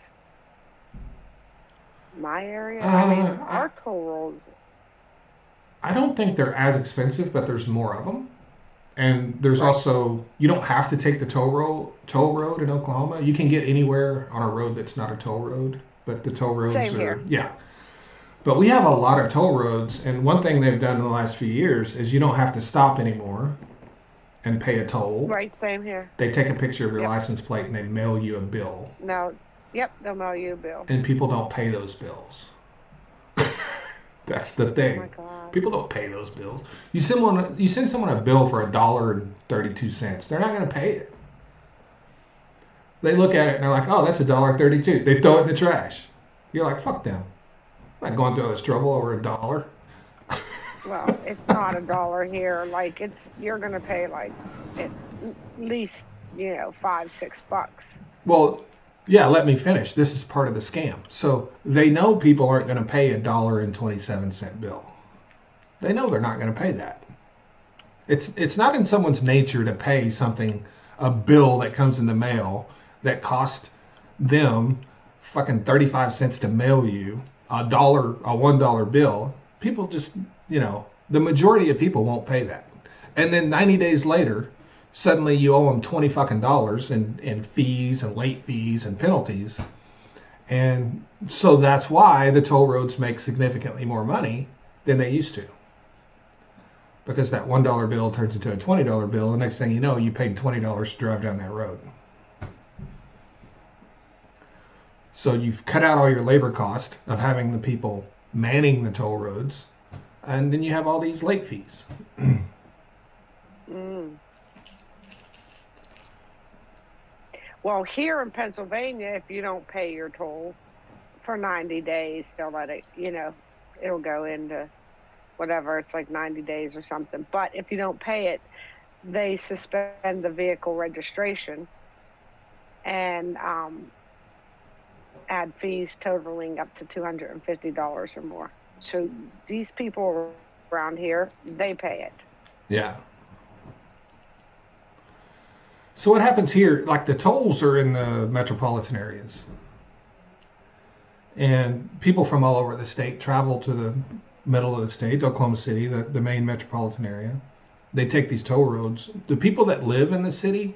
my area? I mean, I, our toll roads. I don't think they're as expensive, but there's more of them. And there's Right. also you don't have to take the toll road in Oklahoma. You can get anywhere on a road that's not a toll road, but the toll roads Same are here. yeah. But we have a lot of toll roads, and one thing they've done in the last few years is you don't have to stop anymore and pay a toll. Right. Same here. They take a picture of your Yep. license plate and they mail you a bill, No. Yep. They'll mail you a bill. and people don't pay those bills. That's the Oh thing. my God. People don't pay those bills. You send someone a bill for $1.32. They're not going to pay it. They look at it and they're like, "Oh, that's $1.32." They throw it in the trash. You're like, "Fuck them. I'm not going through all this trouble over a dollar." Well, it's not a dollar here. Like you're gonna pay like at least $5-6. Well, yeah. Let me finish. This is part of the scam. So they know people aren't going to pay $1.27 bill. They know they're not going to pay that. It's not in someone's nature to pay something, a bill that comes in the mail that cost them fucking 35 cents to mail you a $1 bill. People just, the majority of people won't pay that. And then 90 days later, suddenly you owe them 20 fucking dollars in fees and late fees and penalties. And so that's why the toll roads make significantly more money than they used to, because that $1 bill turns into a $20 bill. The next thing you know, you paid $20 to drive down that road. So you've cut out all your labor cost of having the people manning the toll roads, and then you have all these late fees. Mm. Well, here in Pennsylvania, if you don't pay your toll for 90 days, they'll let it. It'll go into whatever. It's like 90 days or something. But if you don't pay it, they suspend the vehicle registration and add fees totaling up to $250 or more. So these people around here, they pay it. Yeah. So what happens here? Like the tolls are in the metropolitan areas, and people from all over the state travel to the middle of the state, Oklahoma City, the main metropolitan area. They take these toll roads. The people that live in the city,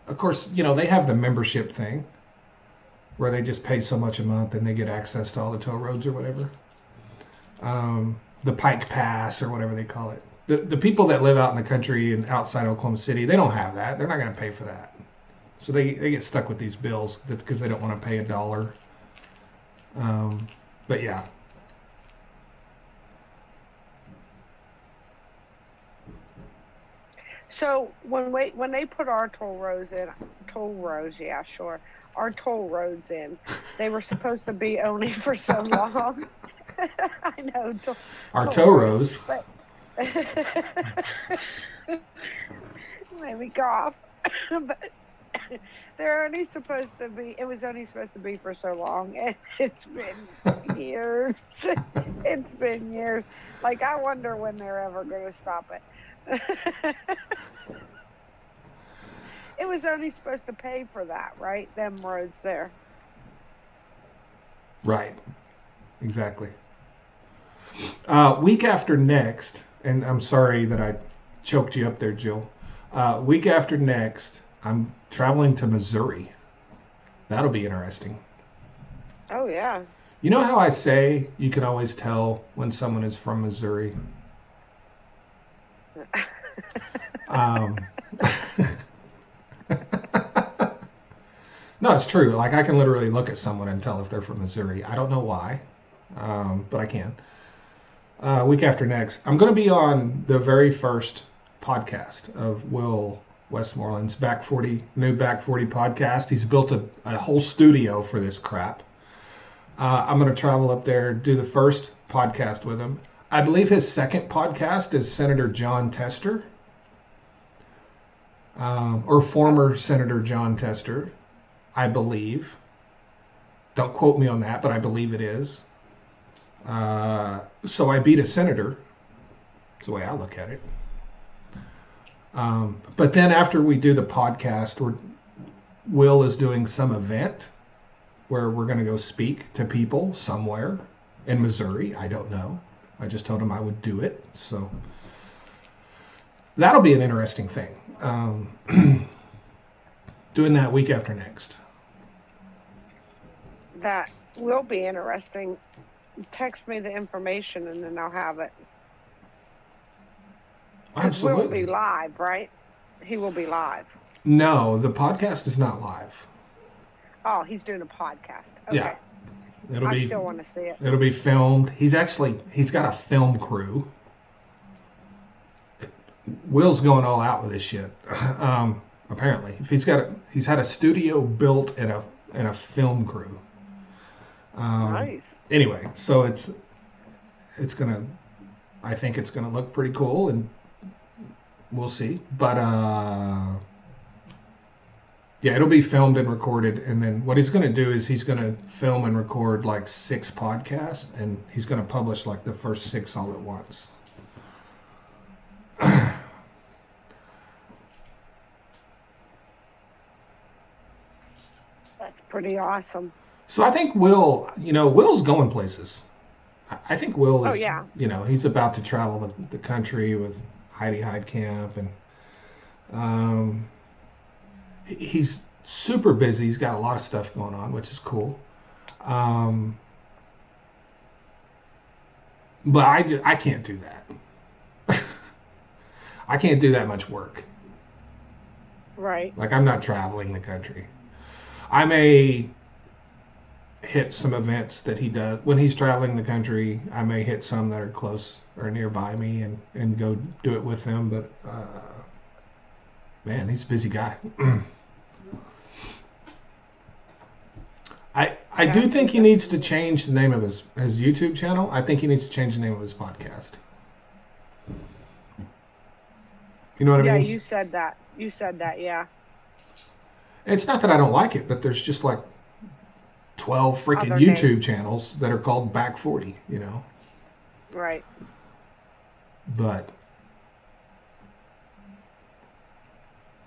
of course, they have the membership thing where they just pay so much a month and they get access to all the toll roads or whatever. The Pike Pass or whatever they call it. The people that live out in the country and outside Oklahoma City, they don't have that. They're not going to pay for that. So they get stuck with these bills because they don't want to pay a dollar. But yeah. So when they put our toll roads, yeah, sure, our toll roads in, they were supposed to be only for so long. I know Our toll tow roads, rose. but made me cough. But they're only supposed to be. It was only supposed to be for so long, and it's been years. It's been years. Like I wonder when they're ever going to stop it. It was only supposed to pay for that, right? Them roads there. Right. Exactly. Week after next, and I'm sorry that I choked you up there, Jill. Week after next, I'm traveling to Missouri. That'll be interesting. Oh yeah. You know how I say you can always tell when someone is from Missouri? Um, no, it's true. Like I can literally look at someone and tell if they're from Missouri. I don't know why, but I can. Week after next, I'm going to be on the very first podcast of Will Westmoreland's Back 40 podcast. He's built a whole studio for this crap. I'm going to travel up there, do the first podcast with him. I believe his second podcast is Senator John Tester, or former Senator John Tester, I believe. Don't quote me on that, but I believe it is. So I beat a senator. That's the way I look at it. But then after we do the podcast, Will is doing some event where we're going to go speak to people somewhere in Missouri. I don't know. I just told him I would do it. So that'll be an interesting thing. Doing that week after next. That will be interesting. Text me the information and then I'll have it. Absolutely. We'll be live, right? He will be live. No, the podcast is not live. Oh, he's doing a podcast. Okay. Yeah. I still want to see it. It'll be filmed. He's got a film crew. Will's going all out with this shit. Apparently, if he's had a studio built and a film crew. Nice. Anyway, so I think it's gonna look pretty cool, and we'll see. But yeah, it'll be filmed and recorded, and then what he's gonna do is he's gonna film and record like 6 podcasts, and he's gonna publish like the first 6 all at once. That's pretty awesome. So I think Will's going places. I think Will is, Oh, yeah. He's about to travel the country with Heidi Heidkamp, and he's super busy. He's got a lot of stuff going on, which is cool. But I can't do that. I can't do that much work. Right. Like I'm not traveling the country. I may hit some events that he does when he's traveling the country. I may hit some that are close or nearby me and go do it with them. But man, he's a busy guy. I do think he needs to change the name of his YouTube channel. I think he needs to change the name of his podcast. You know what I mean? Yeah, you said that. Yeah. It's not that I don't like it, but there's just like 12 freaking Other YouTube names. channels that are called Back 40, Right. But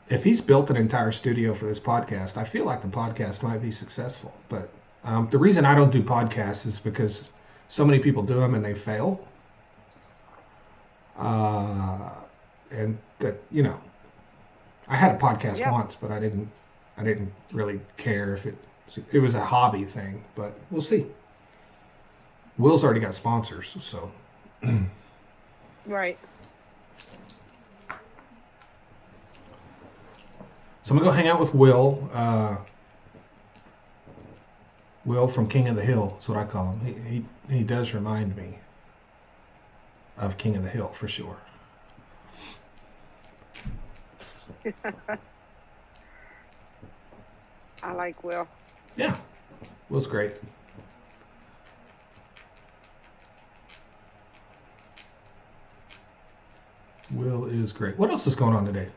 if he's built an entire studio for this podcast, I feel like the podcast might be successful. But the reason I don't do podcasts is because so many people do them and they fail. And that, I had a podcast Yep. once, but I didn't really care if it was a hobby thing, but we'll see. Will's already got sponsors, so. Right. So I'm gonna go hang out with Will. Will from King of the Hill is what I call him. He does remind me of King of the Hill for sure. I like Will. Yeah, Will's great. Will is great. What else is going on today?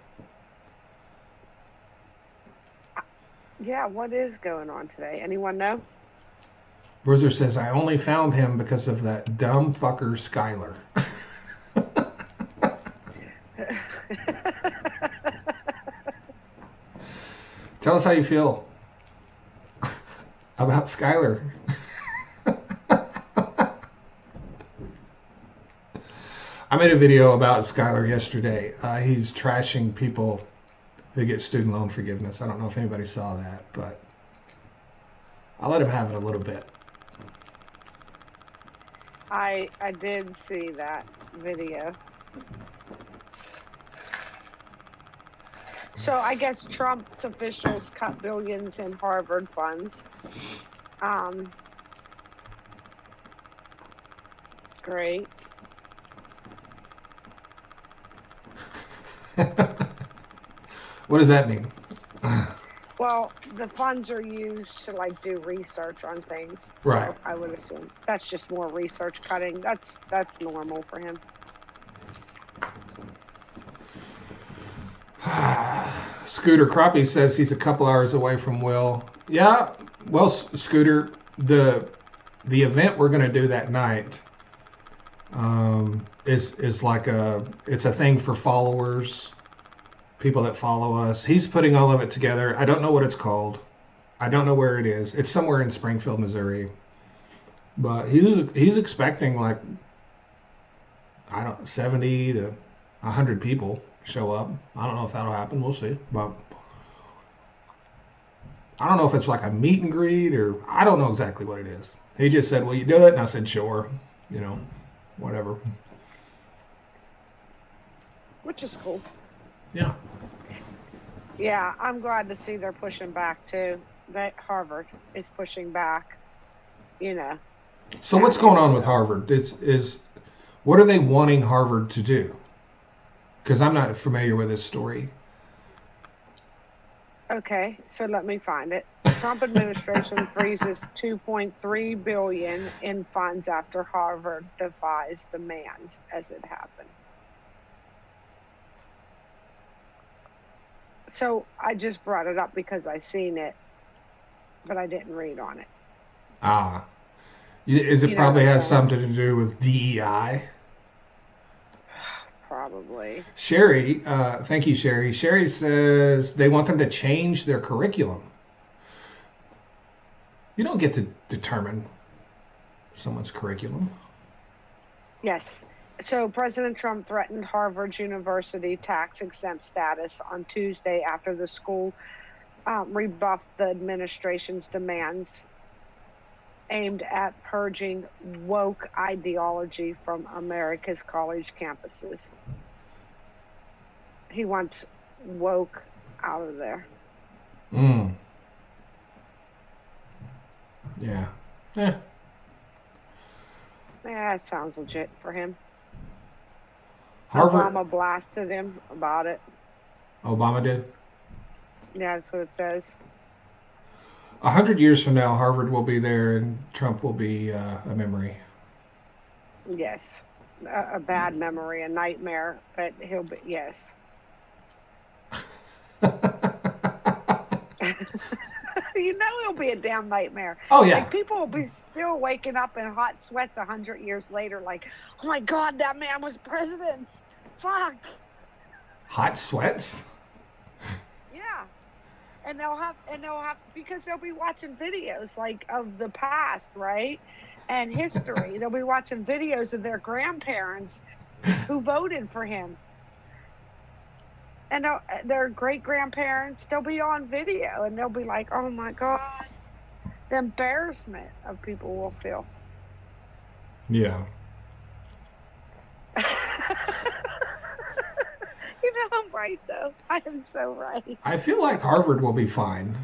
Yeah, what is going on today? Anyone know? Bruiser says, I only found him because of that dumb fucker Skylar. Tell us how you feel about Skylar. I made a video about Skylar yesterday. He's trashing people who get student loan forgiveness. I don't know if anybody saw that, but I'll let him have it a little bit. I did see that video. So I guess Trump's officials cut billions in Harvard funds. Great. What does that mean? Well, the funds are used to like do research on things. So Right. I would assume that's just more research cutting. That's normal for him. Scooter Crappie says he's a couple hours away from Will. Yeah, well, Scooter, the event we're going to do that night is like it's a thing for followers, people that follow us. He's putting all of it together. I don't know what it's called. I don't know where it is. It's somewhere in Springfield, Missouri. But he's expecting like, I don't know, 70 to 100 people show up. I don't know if that'll happen. We'll see. But I don't know if it's like a meet and greet or I don't know exactly what it is. He just said, "Will you do it?" And I said, "Sure." You know, whatever. Which is cool. Yeah. Yeah, I'm glad to see they're pushing back too. That Harvard is pushing back. You know. So what's going on with Harvard? Is what are they wanting Harvard to do? Because I'm not familiar with this story. Okay, so let me find it. Trump administration freezes $2.3 billion in funds after Harvard defies demands as it happened. So I just brought it up because I seen it, but I didn't read on it. Ah. Is it probably has something to do with DEI? Probably. Sherry, thank you, Sherry. Sherry says they want them to change their curriculum. You don't get to determine someone's curriculum. Yes. So President Trump threatened Harvard's university tax-exempt status on Tuesday after the school rebuffed the administration's demands aimed at purging woke ideology from America's college campuses. He wants woke out of there. Mm. Yeah. Yeah, that sounds legit for him. Harvard. Obama blasted him about it. Obama did? Yeah, that's what it says. 100 years from now, Harvard will be there and Trump will be a memory. Yes. A bad memory, a nightmare, but he'll be, yes. You know it'll be a damn nightmare. Oh, yeah. Like, people will be still waking up in hot sweats 100 years later like, oh my God, that man was president. Fuck. Hot sweats? Yeah. And they'll have because they'll be watching videos like of the past, right? And history. They'll be watching videos of their grandparents who voted for him. And their great-grandparents, they'll be on video and they'll be like, oh my God, the embarrassment of people will feel. Yeah. You know, I'm right, though. I am so right. I feel like Harvard will be fine.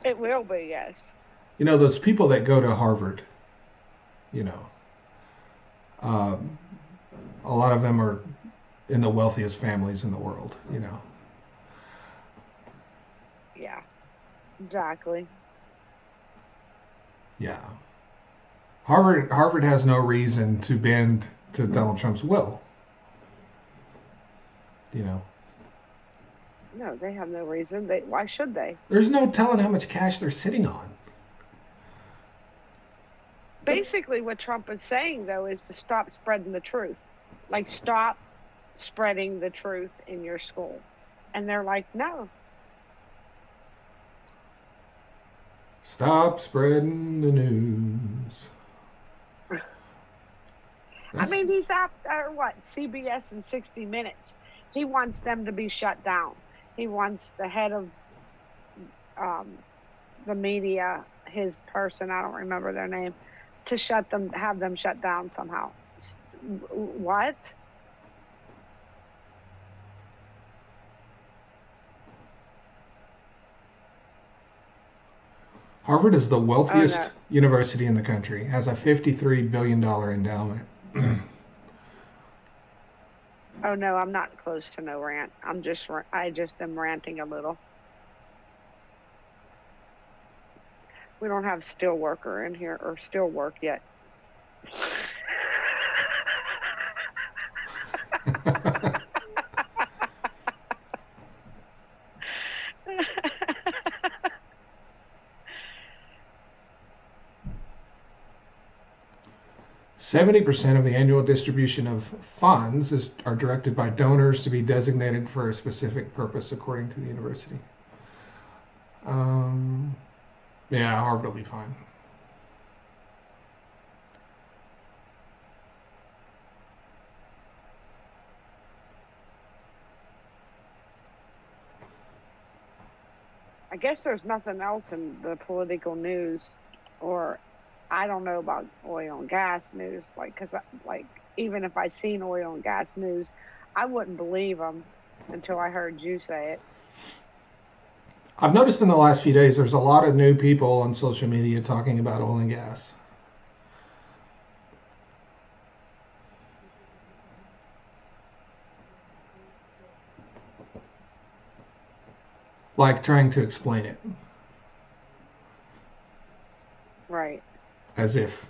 It will be, yes. You know, those people that go to Harvard, you know, a lot of them are in the wealthiest families in the world, you know. Yeah, exactly. Yeah. Harvard has no reason to bend to Donald Trump's will, you know. No, they have no reason. Why should they? There's no telling how much cash they're sitting on. Basically, what Trump is saying, though, is to stop spreading the truth. Like, stop spreading the truth in your school. And they're like, no. Stop spreading the news. I mean, he's after what? CBS and 60 Minutes. He wants them to be shut down. He wants the head of the media, his person, I don't remember their name, to have them shut down somehow. What? Harvard is the wealthiest university in the country, has a $53 billion endowment. Oh no, I'm not close to no rant. I just am ranting a little. We don't have steel worker in here or steel work yet. 70% of the annual distribution of funds are directed by donors to be designated for a specific purpose, according to the university. Yeah, Harvard will be fine. I guess there's nothing else in the political news, or I don't know about oil and gas news. Because even if I seen oil and gas news, I wouldn't believe them until I heard you say it. I've noticed in the last few days there's a lot of new people on social media talking about oil and gas. Like trying to explain it. Right. As if.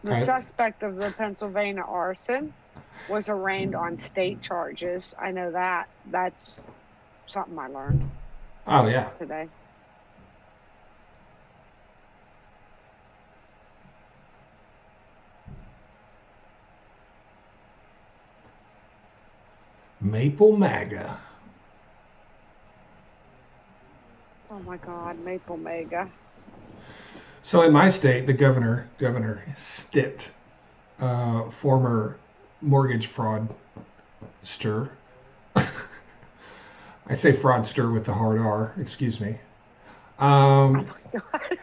The suspect of the Pennsylvania arson was arraigned on state charges. I know that. That's something I learned. Oh, yeah. Today. Maple MAGA. Oh my God, Maple Mega. So in my state, the Governor Stitt, former mortgage fraudster. I say fraudster with the hard R. Excuse me. Oh my God.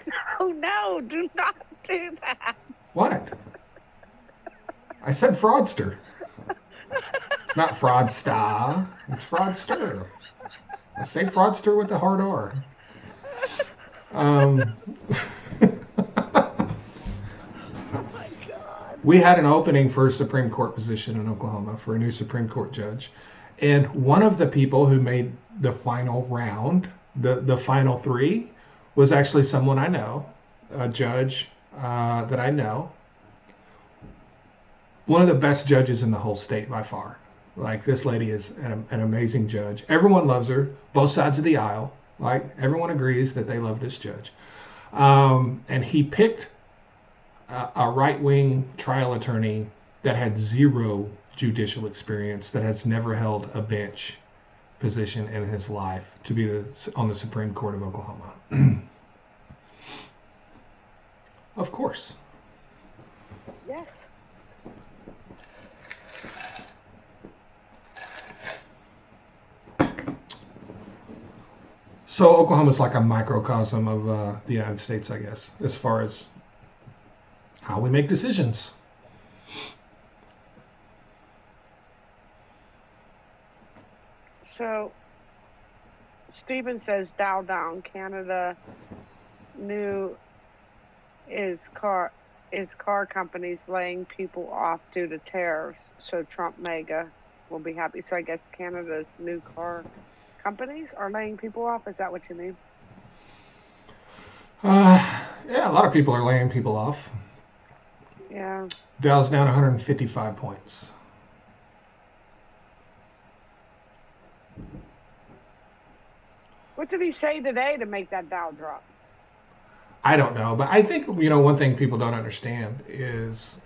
No, do not do that. What? I said fraudster. It's not fraudsta. It's fraudster. I say fraudster with the hard R. Oh my God. We had an opening for a Supreme Court position in Oklahoma for a new Supreme Court judge. And one of the people who made the final round, the final three, was actually someone I know, a judge that I know. One of the best judges in the whole state by far. Like, this lady is an amazing judge. Everyone loves her, both sides of the aisle. Like, everyone agrees that they love this judge. And he picked a right-wing trial attorney that had zero judicial experience, that has never held a bench position in his life, to be on the Supreme Court of Oklahoma. Of course. Yes. So Oklahoma is like a microcosm of the United States, I guess, as far as how we make decisions. So, Stephen says Dow down. Canada new is car is car companies laying people off due to tariffs. So Trump mega will be happy. So I guess Canada's new car companies are laying people off. Is that what you mean? Yeah, a lot of people are laying people off. Yeah. Dow's down 155 points. What did he say today to make that Dow drop? I don't know, but I think one thing people don't understand is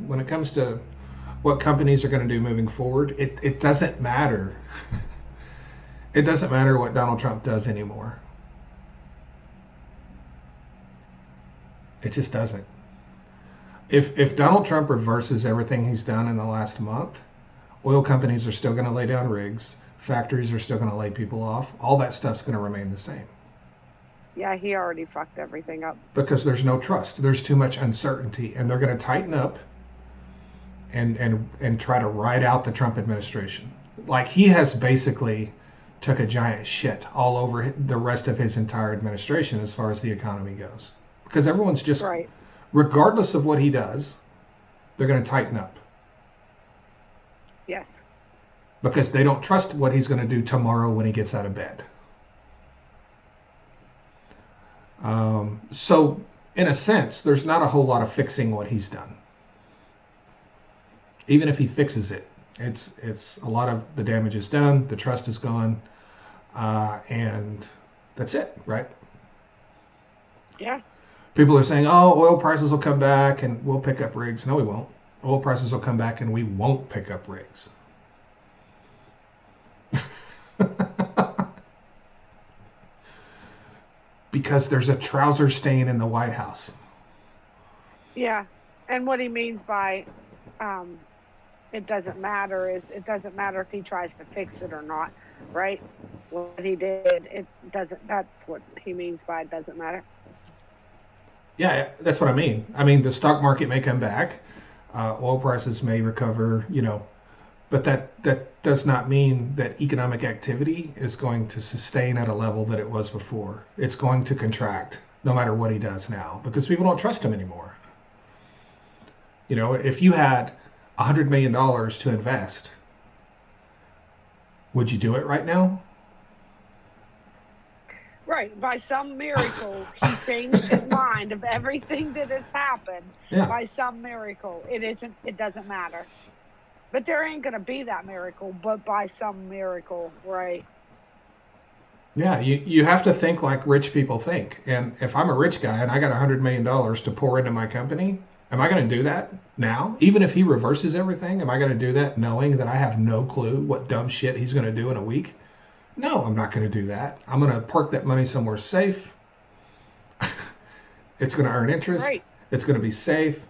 when it comes to what companies are going to do moving forward, it doesn't matter. It doesn't matter what Donald Trump does anymore. It just doesn't. If Donald Trump reverses everything he's done in the last month, oil companies are still going to lay down rigs, factories are still going to lay people off. All that stuff's going to remain the same. Yeah, he already fucked everything up. Because there's no trust. There's too much uncertainty, and they're going to tighten up and try to ride out the Trump administration. Like he has basically took a giant shit all over the rest of his entire administration as far as the economy goes. Because everyone's just, Right. regardless of what he does, they're going to tighten up. Yes. Because they don't trust what he's going to do tomorrow when he gets out of bed. So, in a sense, there's not a whole lot of fixing what he's done. Even if he fixes it, it's a lot of the damage is done, the trust is gone, and that's it, right? Yeah. People are saying, "Oh, oil prices will come back and we'll pick up rigs." No, we won't. Oil prices will come back and we won't pick up rigs. Because there's a trouser stain in the White House. Yeah. And what he means by it doesn't matter is it doesn't matter if he tries to fix it or not, right? What he did, it doesn't, that's what he means by it doesn't matter. Yeah, that's what I mean. I mean, the stock market may come back, oil prices may recover, but that does not mean that economic activity is going to sustain at a level that it was before. It's going to contract no matter what he does now because people don't trust him anymore. If you had $100 million to invest, would you do it right now? Right. By some miracle, he changed his mind of everything that has happened. Yeah. By some miracle. It doesn't matter. But there ain't going to be that miracle, but by some miracle, right? Yeah, you have to think like rich people think. And if I'm a rich guy and I got $100 million to pour into my company, am I going to do that now? Even if he reverses everything, am I going to do that knowing that I have no clue what dumb shit he's going to do in a week? No, I'm not going to do that. I'm going to park that money somewhere safe. It's going to earn interest. Right. It's going to be safe.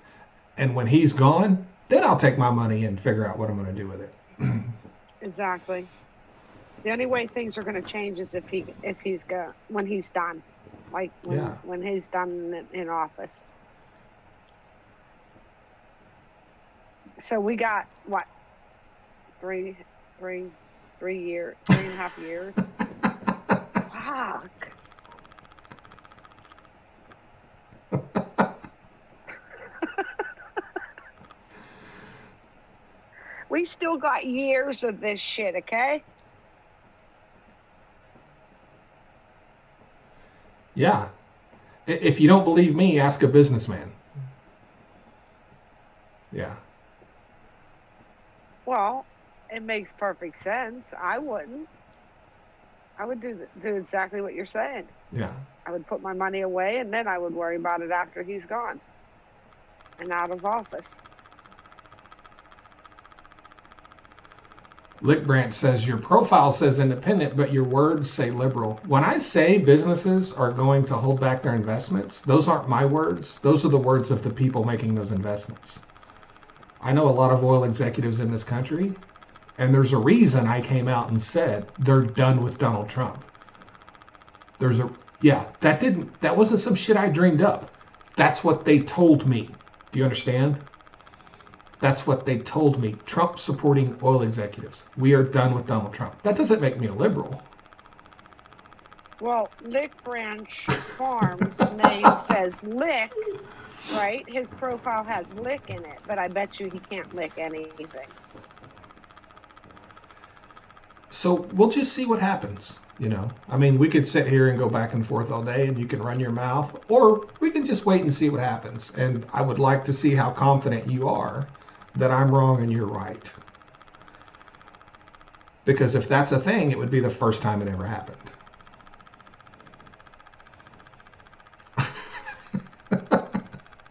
And when he's gone, then I'll take my money and figure out what I'm going to do with it. Exactly. The only way things are going to change is when he's done, like when he's done in office. So we got what, 3.5 years. Fuck. We still got years of this shit, okay? Yeah. If you don't believe me, ask a businessman. Yeah. Well, it makes perfect sense. I wouldn't. I would do exactly what you're saying. Yeah. I would put my money away and then I would worry about it after he's gone and out of office. Lick Branch says your profile says independent, but your words say liberal. When I say businesses are going to hold back their investments, those aren't my words. Those are the words of the people making those investments. I know a lot of oil executives in this country, and there's a reason I came out and said they're done with Donald Trump. That wasn't some shit I dreamed up. That's what they told me. Do you understand? That's what they told me. Trump supporting oil executives. We are done with Donald Trump. That doesn't make me a liberal. Well, Lick Branch Farms name says Lick, right? His profile has lick in it, but I bet you he can't lick anything. So we'll just see what happens. I mean, we could sit here and go back and forth all day and you can run your mouth, or we can just wait and see what happens. And I would like to see how confident you are that I'm wrong and you're right. Because if that's a thing, it would be the first time it ever happened.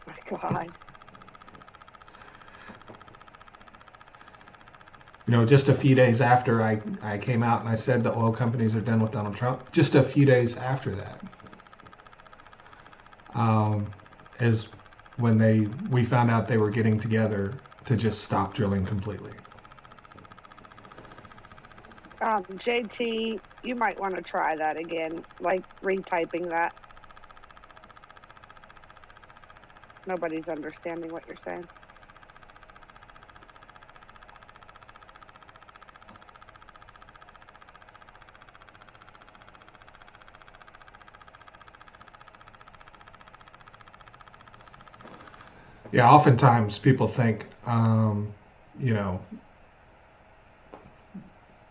My God. Just a few days after I came out and I said the oil companies are done with Donald Trump, just a few days after that, is when we found out they were getting together to just stop drilling completely. JT, you might want to try that again, like retyping that. Nobody's understanding what you're saying. Yeah, oftentimes people think, you know,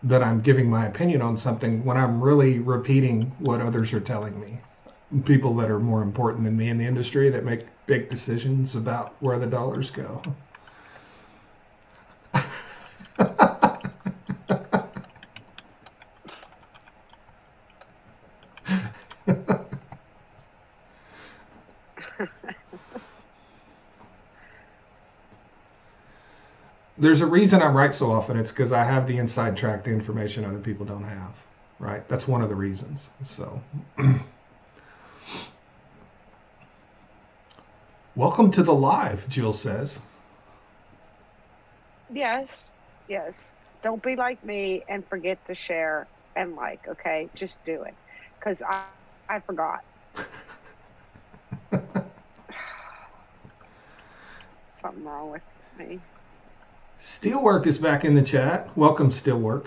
that I'm giving my opinion on something when I'm really repeating what others are telling me. People that are more important than me in the industry that make big decisions about where the dollars go. There's a reason I'm right so often. It's because I have the inside track to information other people don't have. Right? That's one of the reasons. So, welcome to the live, Jill says. Yes, yes. Don't be like me and forget to share and like, okay? Just do it. Because I forgot. Something wrong with me. Steelwork is back in the chat. Welcome, Steelwork.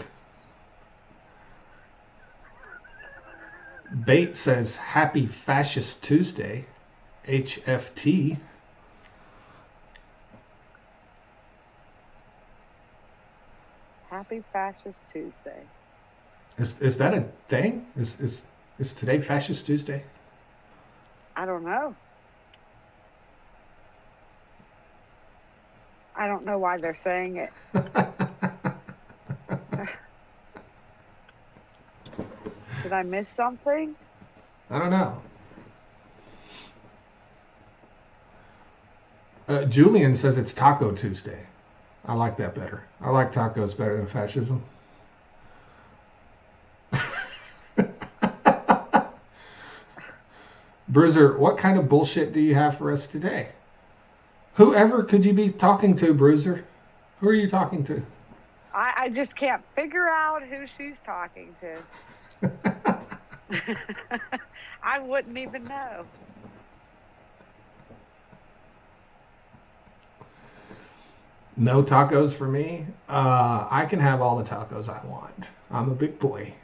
Bait says, Happy Fascist Tuesday. HFT. Happy Fascist Tuesday. Is that a thing? Is today Fascist Tuesday? I don't know. I don't know why they're saying it. Did I miss something? I don't know. Julian says it's Taco Tuesday. I like that better. I like tacos better than fascism. Bruiser, what kind of bullshit do you have for us today? Whoever could you be talking to, Bruiser? Who are you talking to? I just can't figure out who she's talking to. I wouldn't even know. No tacos for me. I can have all the tacos I want. I'm a big boy.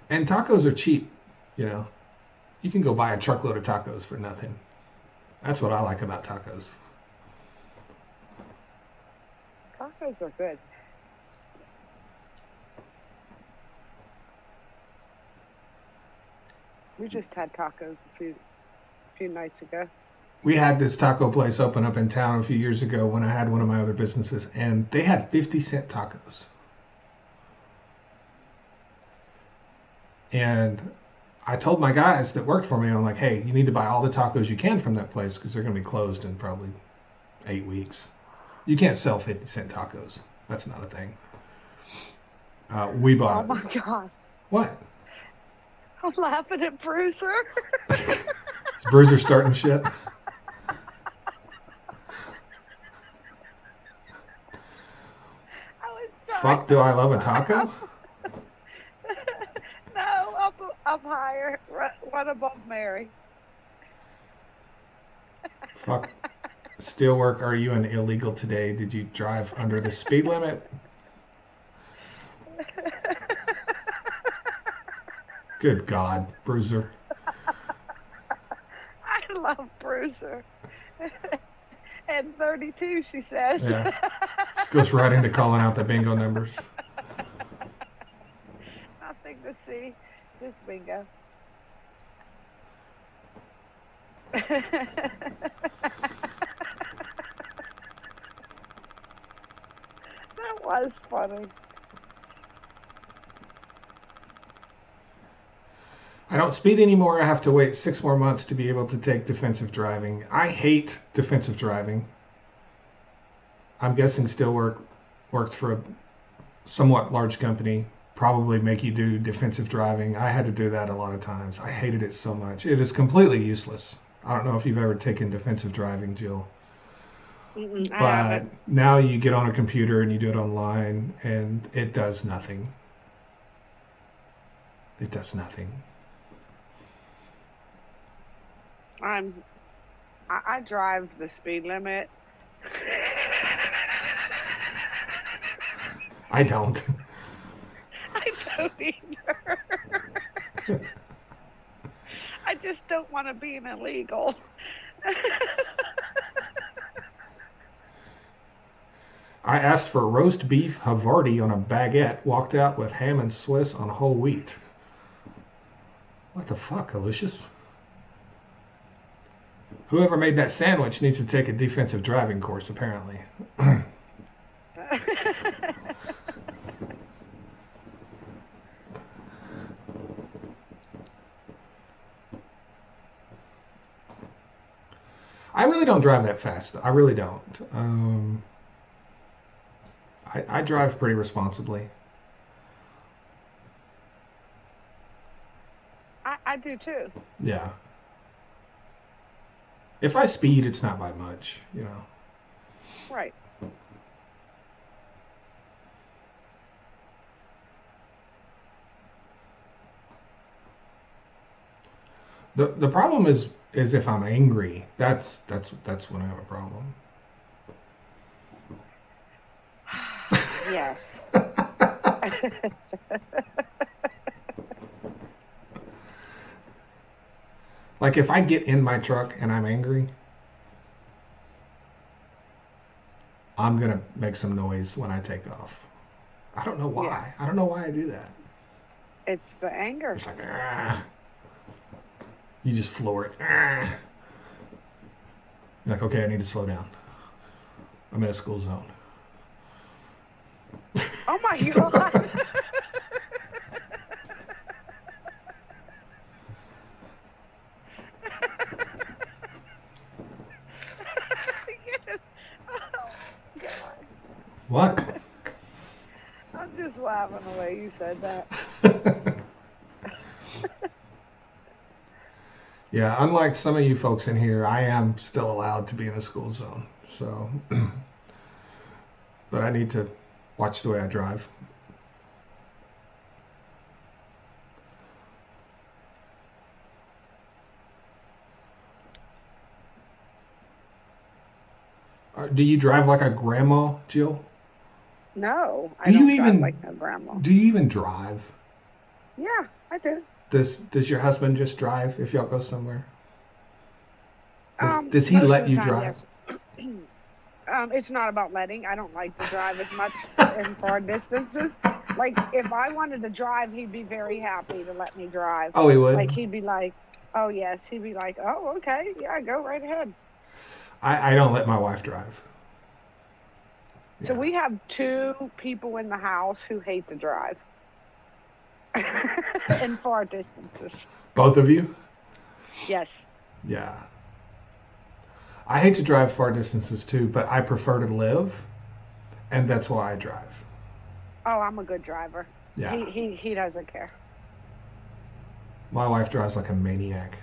And tacos are cheap, you know. You can go buy a truckload of tacos for nothing. That's what I like about tacos. Tacos are good. We just had tacos a few nights ago. We had this taco place open up in town a few years ago when I had one of my other businesses, and they had 50-cent tacos. And I told my guys that worked for me, I'm like, hey, you need to buy all the tacos you can from that place because they're going to be closed in probably 8 weeks. You can't sell 50-cent tacos. That's not a thing. We bought Oh my God. What? I'm laughing at Bruiser. Is Bruiser starting shit? Fuck, do I love a taco? No, up higher. One above Mary. Fuck. Steelwork, are you an illegal today? Did you drive under the speed limit? Good God, Bruiser. I love Bruiser. And 32, she says. Yeah. This goes right into calling out the bingo numbers. Nothing to see, just bingo. That was funny. I don't speed anymore. I have to wait 6 more months to be able to take defensive driving. I hate defensive driving. I'm guessing still works for a somewhat large company. Probably make you do defensive driving. I had to do that a lot of times. I hated it so much. It is completely useless. I don't know if you've ever taken defensive driving, Jill. I But haven't. now you get on a computer and you do it online, and it does nothing. It does nothing. I drive the speed limit. I don't. I don't either. I just don't want to be an illegal. I asked for roast beef Havarti on a baguette, walked out with ham and Swiss on whole wheat. What the fuck, Lucius? Whoever made that sandwich needs to take a defensive driving course, apparently. I really don't drive that fast. I really don't. I drive pretty responsibly. I do too. Yeah. If I speed, it's not by much, you know. Right. The problem is if I'm angry. That's when I have a problem. Yes. Like if I get in my truck and I'm angry, I'm gonna make some noise when I take off. I don't know why. Yeah. I don't know why I do that. It's the anger. It's like, ah. You just floor it. Ah. You're like, okay, I need to slow down. I'm in a school zone. Oh my God. Yes. Oh God. What? I'm just laughing the way you said that. Yeah, unlike some of you folks in here, I am still allowed to be in a school zone. So, but I need to watch the way I drive. Do you drive like a grandma, Jill? No, I Do you don't drive even like no grandma. do you even drive? Yeah, I do. Does your husband just drive if y'all go somewhere? Does he Most let of the you time, drive? yes. It's not about letting. I don't like to drive as much in far distances. Like if I wanted to drive, he'd be very happy to let me drive. Oh, he Like would. he'd be like, "Oh yes," he'd be like, "Oh okay, yeah, go right ahead." I don't let my wife drive. So Yeah. we have two people in the house who hate to drive in far distances. Both of you? Yes. Yeah. I hate to drive far distances too, but I prefer to live, and that's why I drive. Oh, I'm a good driver. Yeah. He doesn't care. My wife drives like a maniac.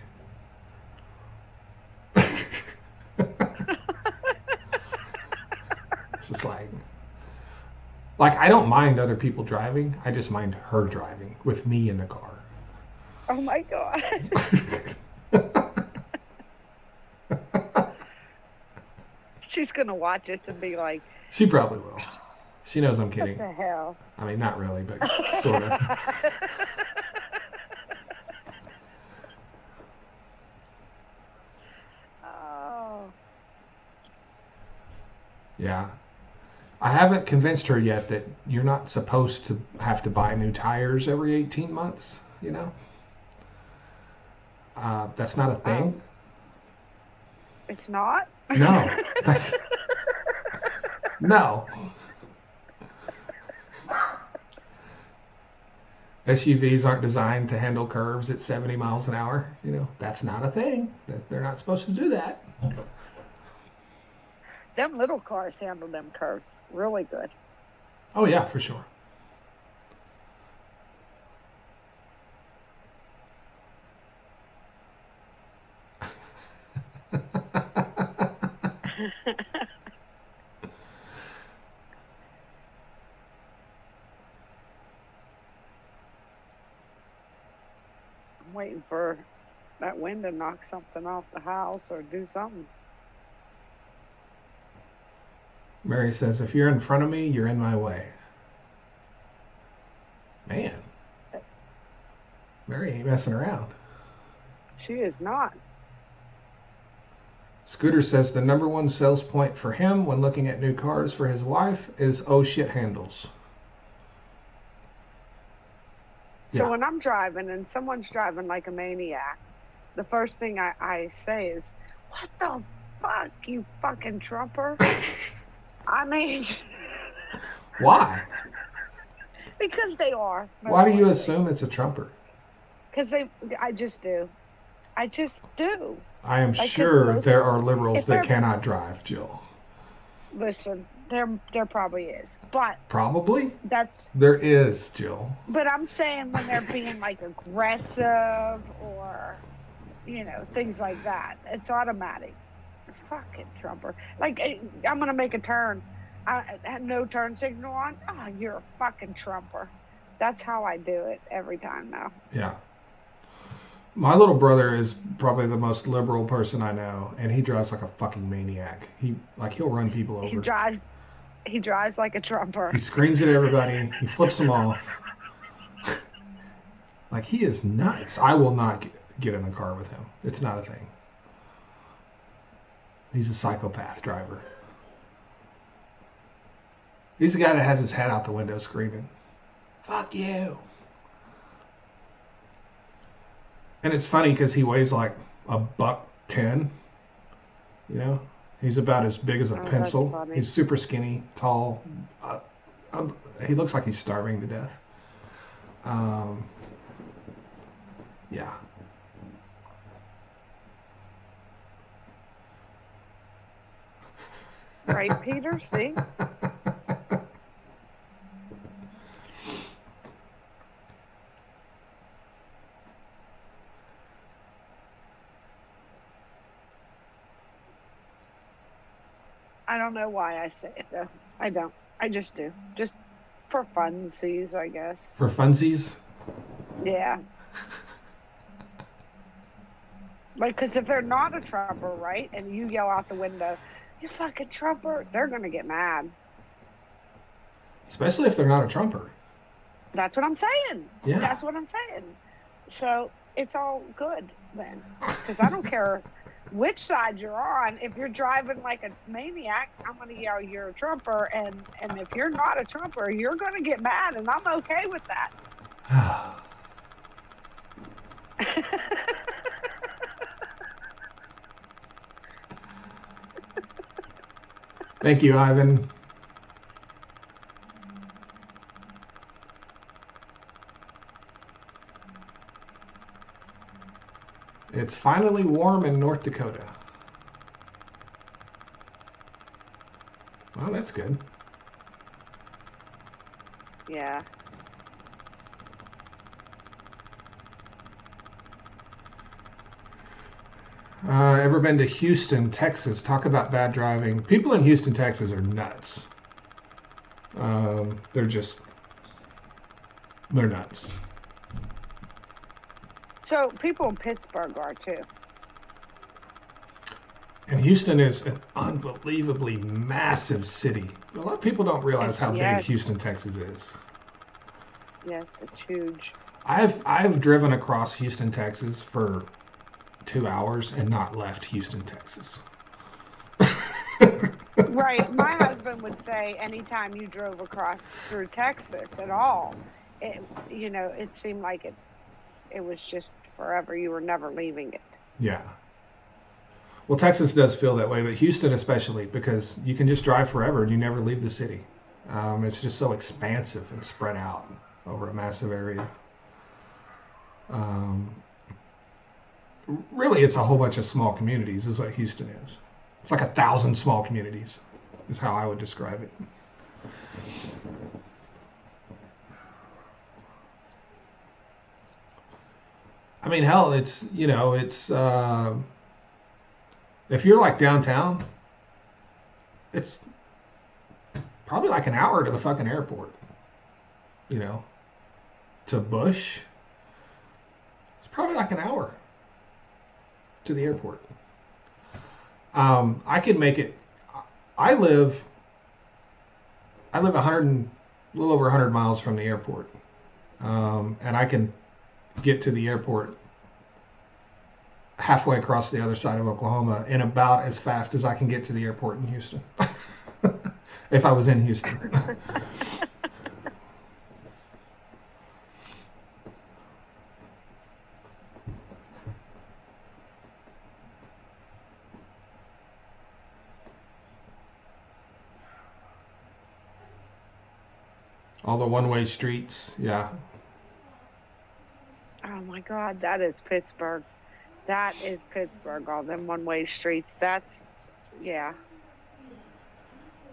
It's just like I don't mind other people driving. I just mind her driving with me in the car. Oh my God. She's gonna watch us and be like, She probably will. She knows I'm "What kidding. the hell?" I mean, not really, but sort of. Yeah. I haven't convinced her yet that you're not supposed to have to buy new tires every 18 months, you know? That's not a Oh, thing. it's not. No. That's no. SUVs aren't designed to handle curves at 70 miles an hour. You know, that's not a thing. That they're not supposed to do that. Them little cars handle them curves really good. Oh yeah, for sure. I'm waiting for that wind to knock something off the house or do something. Mary says, if you're in front of me, you're in my way. Man, Mary ain't messing around. She is not. Scooter says the number one sales point for him when looking at new cars for his wife is oh shit handles. So Yeah. when I'm driving and someone's driving like a maniac, the first thing I say is, "What the fuck, you fucking trumper?" I mean, Why? because they are. Why do you assume it's a trumper? Because I just do. I just do. I am Like, 'cause sure most, there are liberals if that they're, cannot drive, Jill. listen, there probably is, but Probably? that's, There is, Jill. but I'm saying when they're being like aggressive or, things like that, it's automatic. Fucking trumper. Like, I'm gonna make a turn. I had no turn signal on. Oh, you're a fucking trumper. That's how I do it every time now. Yeah. My little brother is probably the most liberal person I know, and he drives like a fucking maniac. He'll run people He over. drives he drives like a He trumper. screams at everybody. He flips them off. Like he is nuts. I will not get in a car with him. It's not a thing. He's a psychopath driver. He's the guy that has his head out the window screaming, "Fuck you!" And it's funny because he weighs like a buck 10. You know, he's about as big as a Oh, that's pencil. funny. He's super skinny, tall. He looks like he's starving to death. Um, yeah. Right, Peter? See? I don't know why I say it though. I don't. I just do. Just for funsies, I guess. For funsies. Yeah. Like, because if they're not a trumper, right, and you yell out the window, "You fucking trumper," they're gonna get mad. Especially if they're not a trumper. That's what I'm saying. Yeah. That's what I'm saying. So it's all good then, because I don't care which side you're on. If you're driving like a maniac, I'm gonna yell you're a trumper, and if you're not a trumper, you're gonna get mad, and I'm okay with that. Thank you, Ivan. It's finally warm in North Dakota. Well, that's good. Yeah. Ever been to Houston, Texas? Talk about bad driving. People in Houston, Texas are nuts. They're nuts. So people in Pittsburgh are too. And Houston is an unbelievably massive city. A lot of people don't realize how big Yes. Houston, Texas is. Yes, it's huge. I've driven across Houston, Texas for 2 hours and not left Houston, Texas. Right. My husband would say anytime you drove across through Texas at all, it seemed like it was just forever. You were never leaving it. Yeah. Well, Texas does feel that way, but Houston especially, because you can just drive forever and you never leave the city. It's just so expansive and spread out over a massive area. Um, Really, it's a whole bunch of small communities, is what Houston is. It's like 1,000 small communities, is how I would describe it. I mean, hell, if you're like downtown, it's probably like an hour to the fucking airport, you know, to Bush. It's probably like an hour to the airport. I can make it. I live. I live 100, a little over 100 miles from the airport, and I can get to the airport halfway across the other side of Oklahoma in about as fast as I can get to the airport in Houston. If I was in Houston. All the one-way streets, yeah. Oh my God, that is Pittsburgh. That is Pittsburgh. All them one-way streets. Yeah.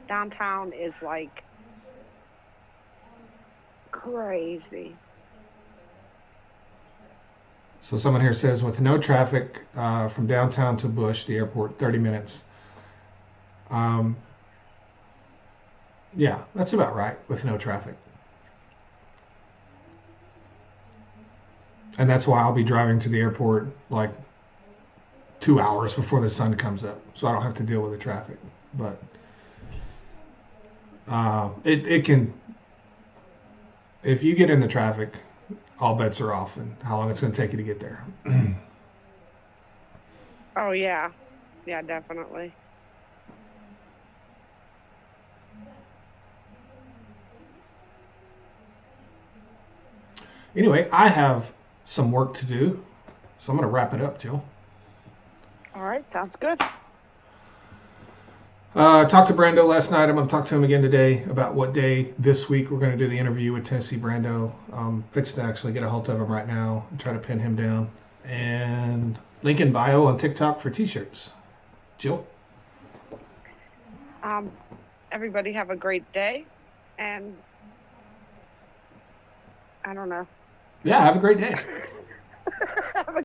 Downtown is like crazy. So someone here says with no traffic from downtown to Bush, the airport, 30 minutes. Um, yeah, that's about right with no traffic. And that's why I'll be driving to the airport like 2 hours before the sun comes up, so I don't have to deal with the traffic. But it can, if you get in the traffic, all bets are off, and how long it's going to take you to get there. Oh yeah. Yeah, definitely. Anyway, I have some work to do, so I'm going to wrap it up, Jill. All right, sounds good. Talked to Brando last night. I'm going to talk to him again today about what day this week we're going to do the interview with Tennessee Brando. Fixed to actually get a hold of him right now and try to pin him down. And link in bio on TikTok for t-shirts. Jill? Everybody have a great day, and I don't know. Yeah, have a great day.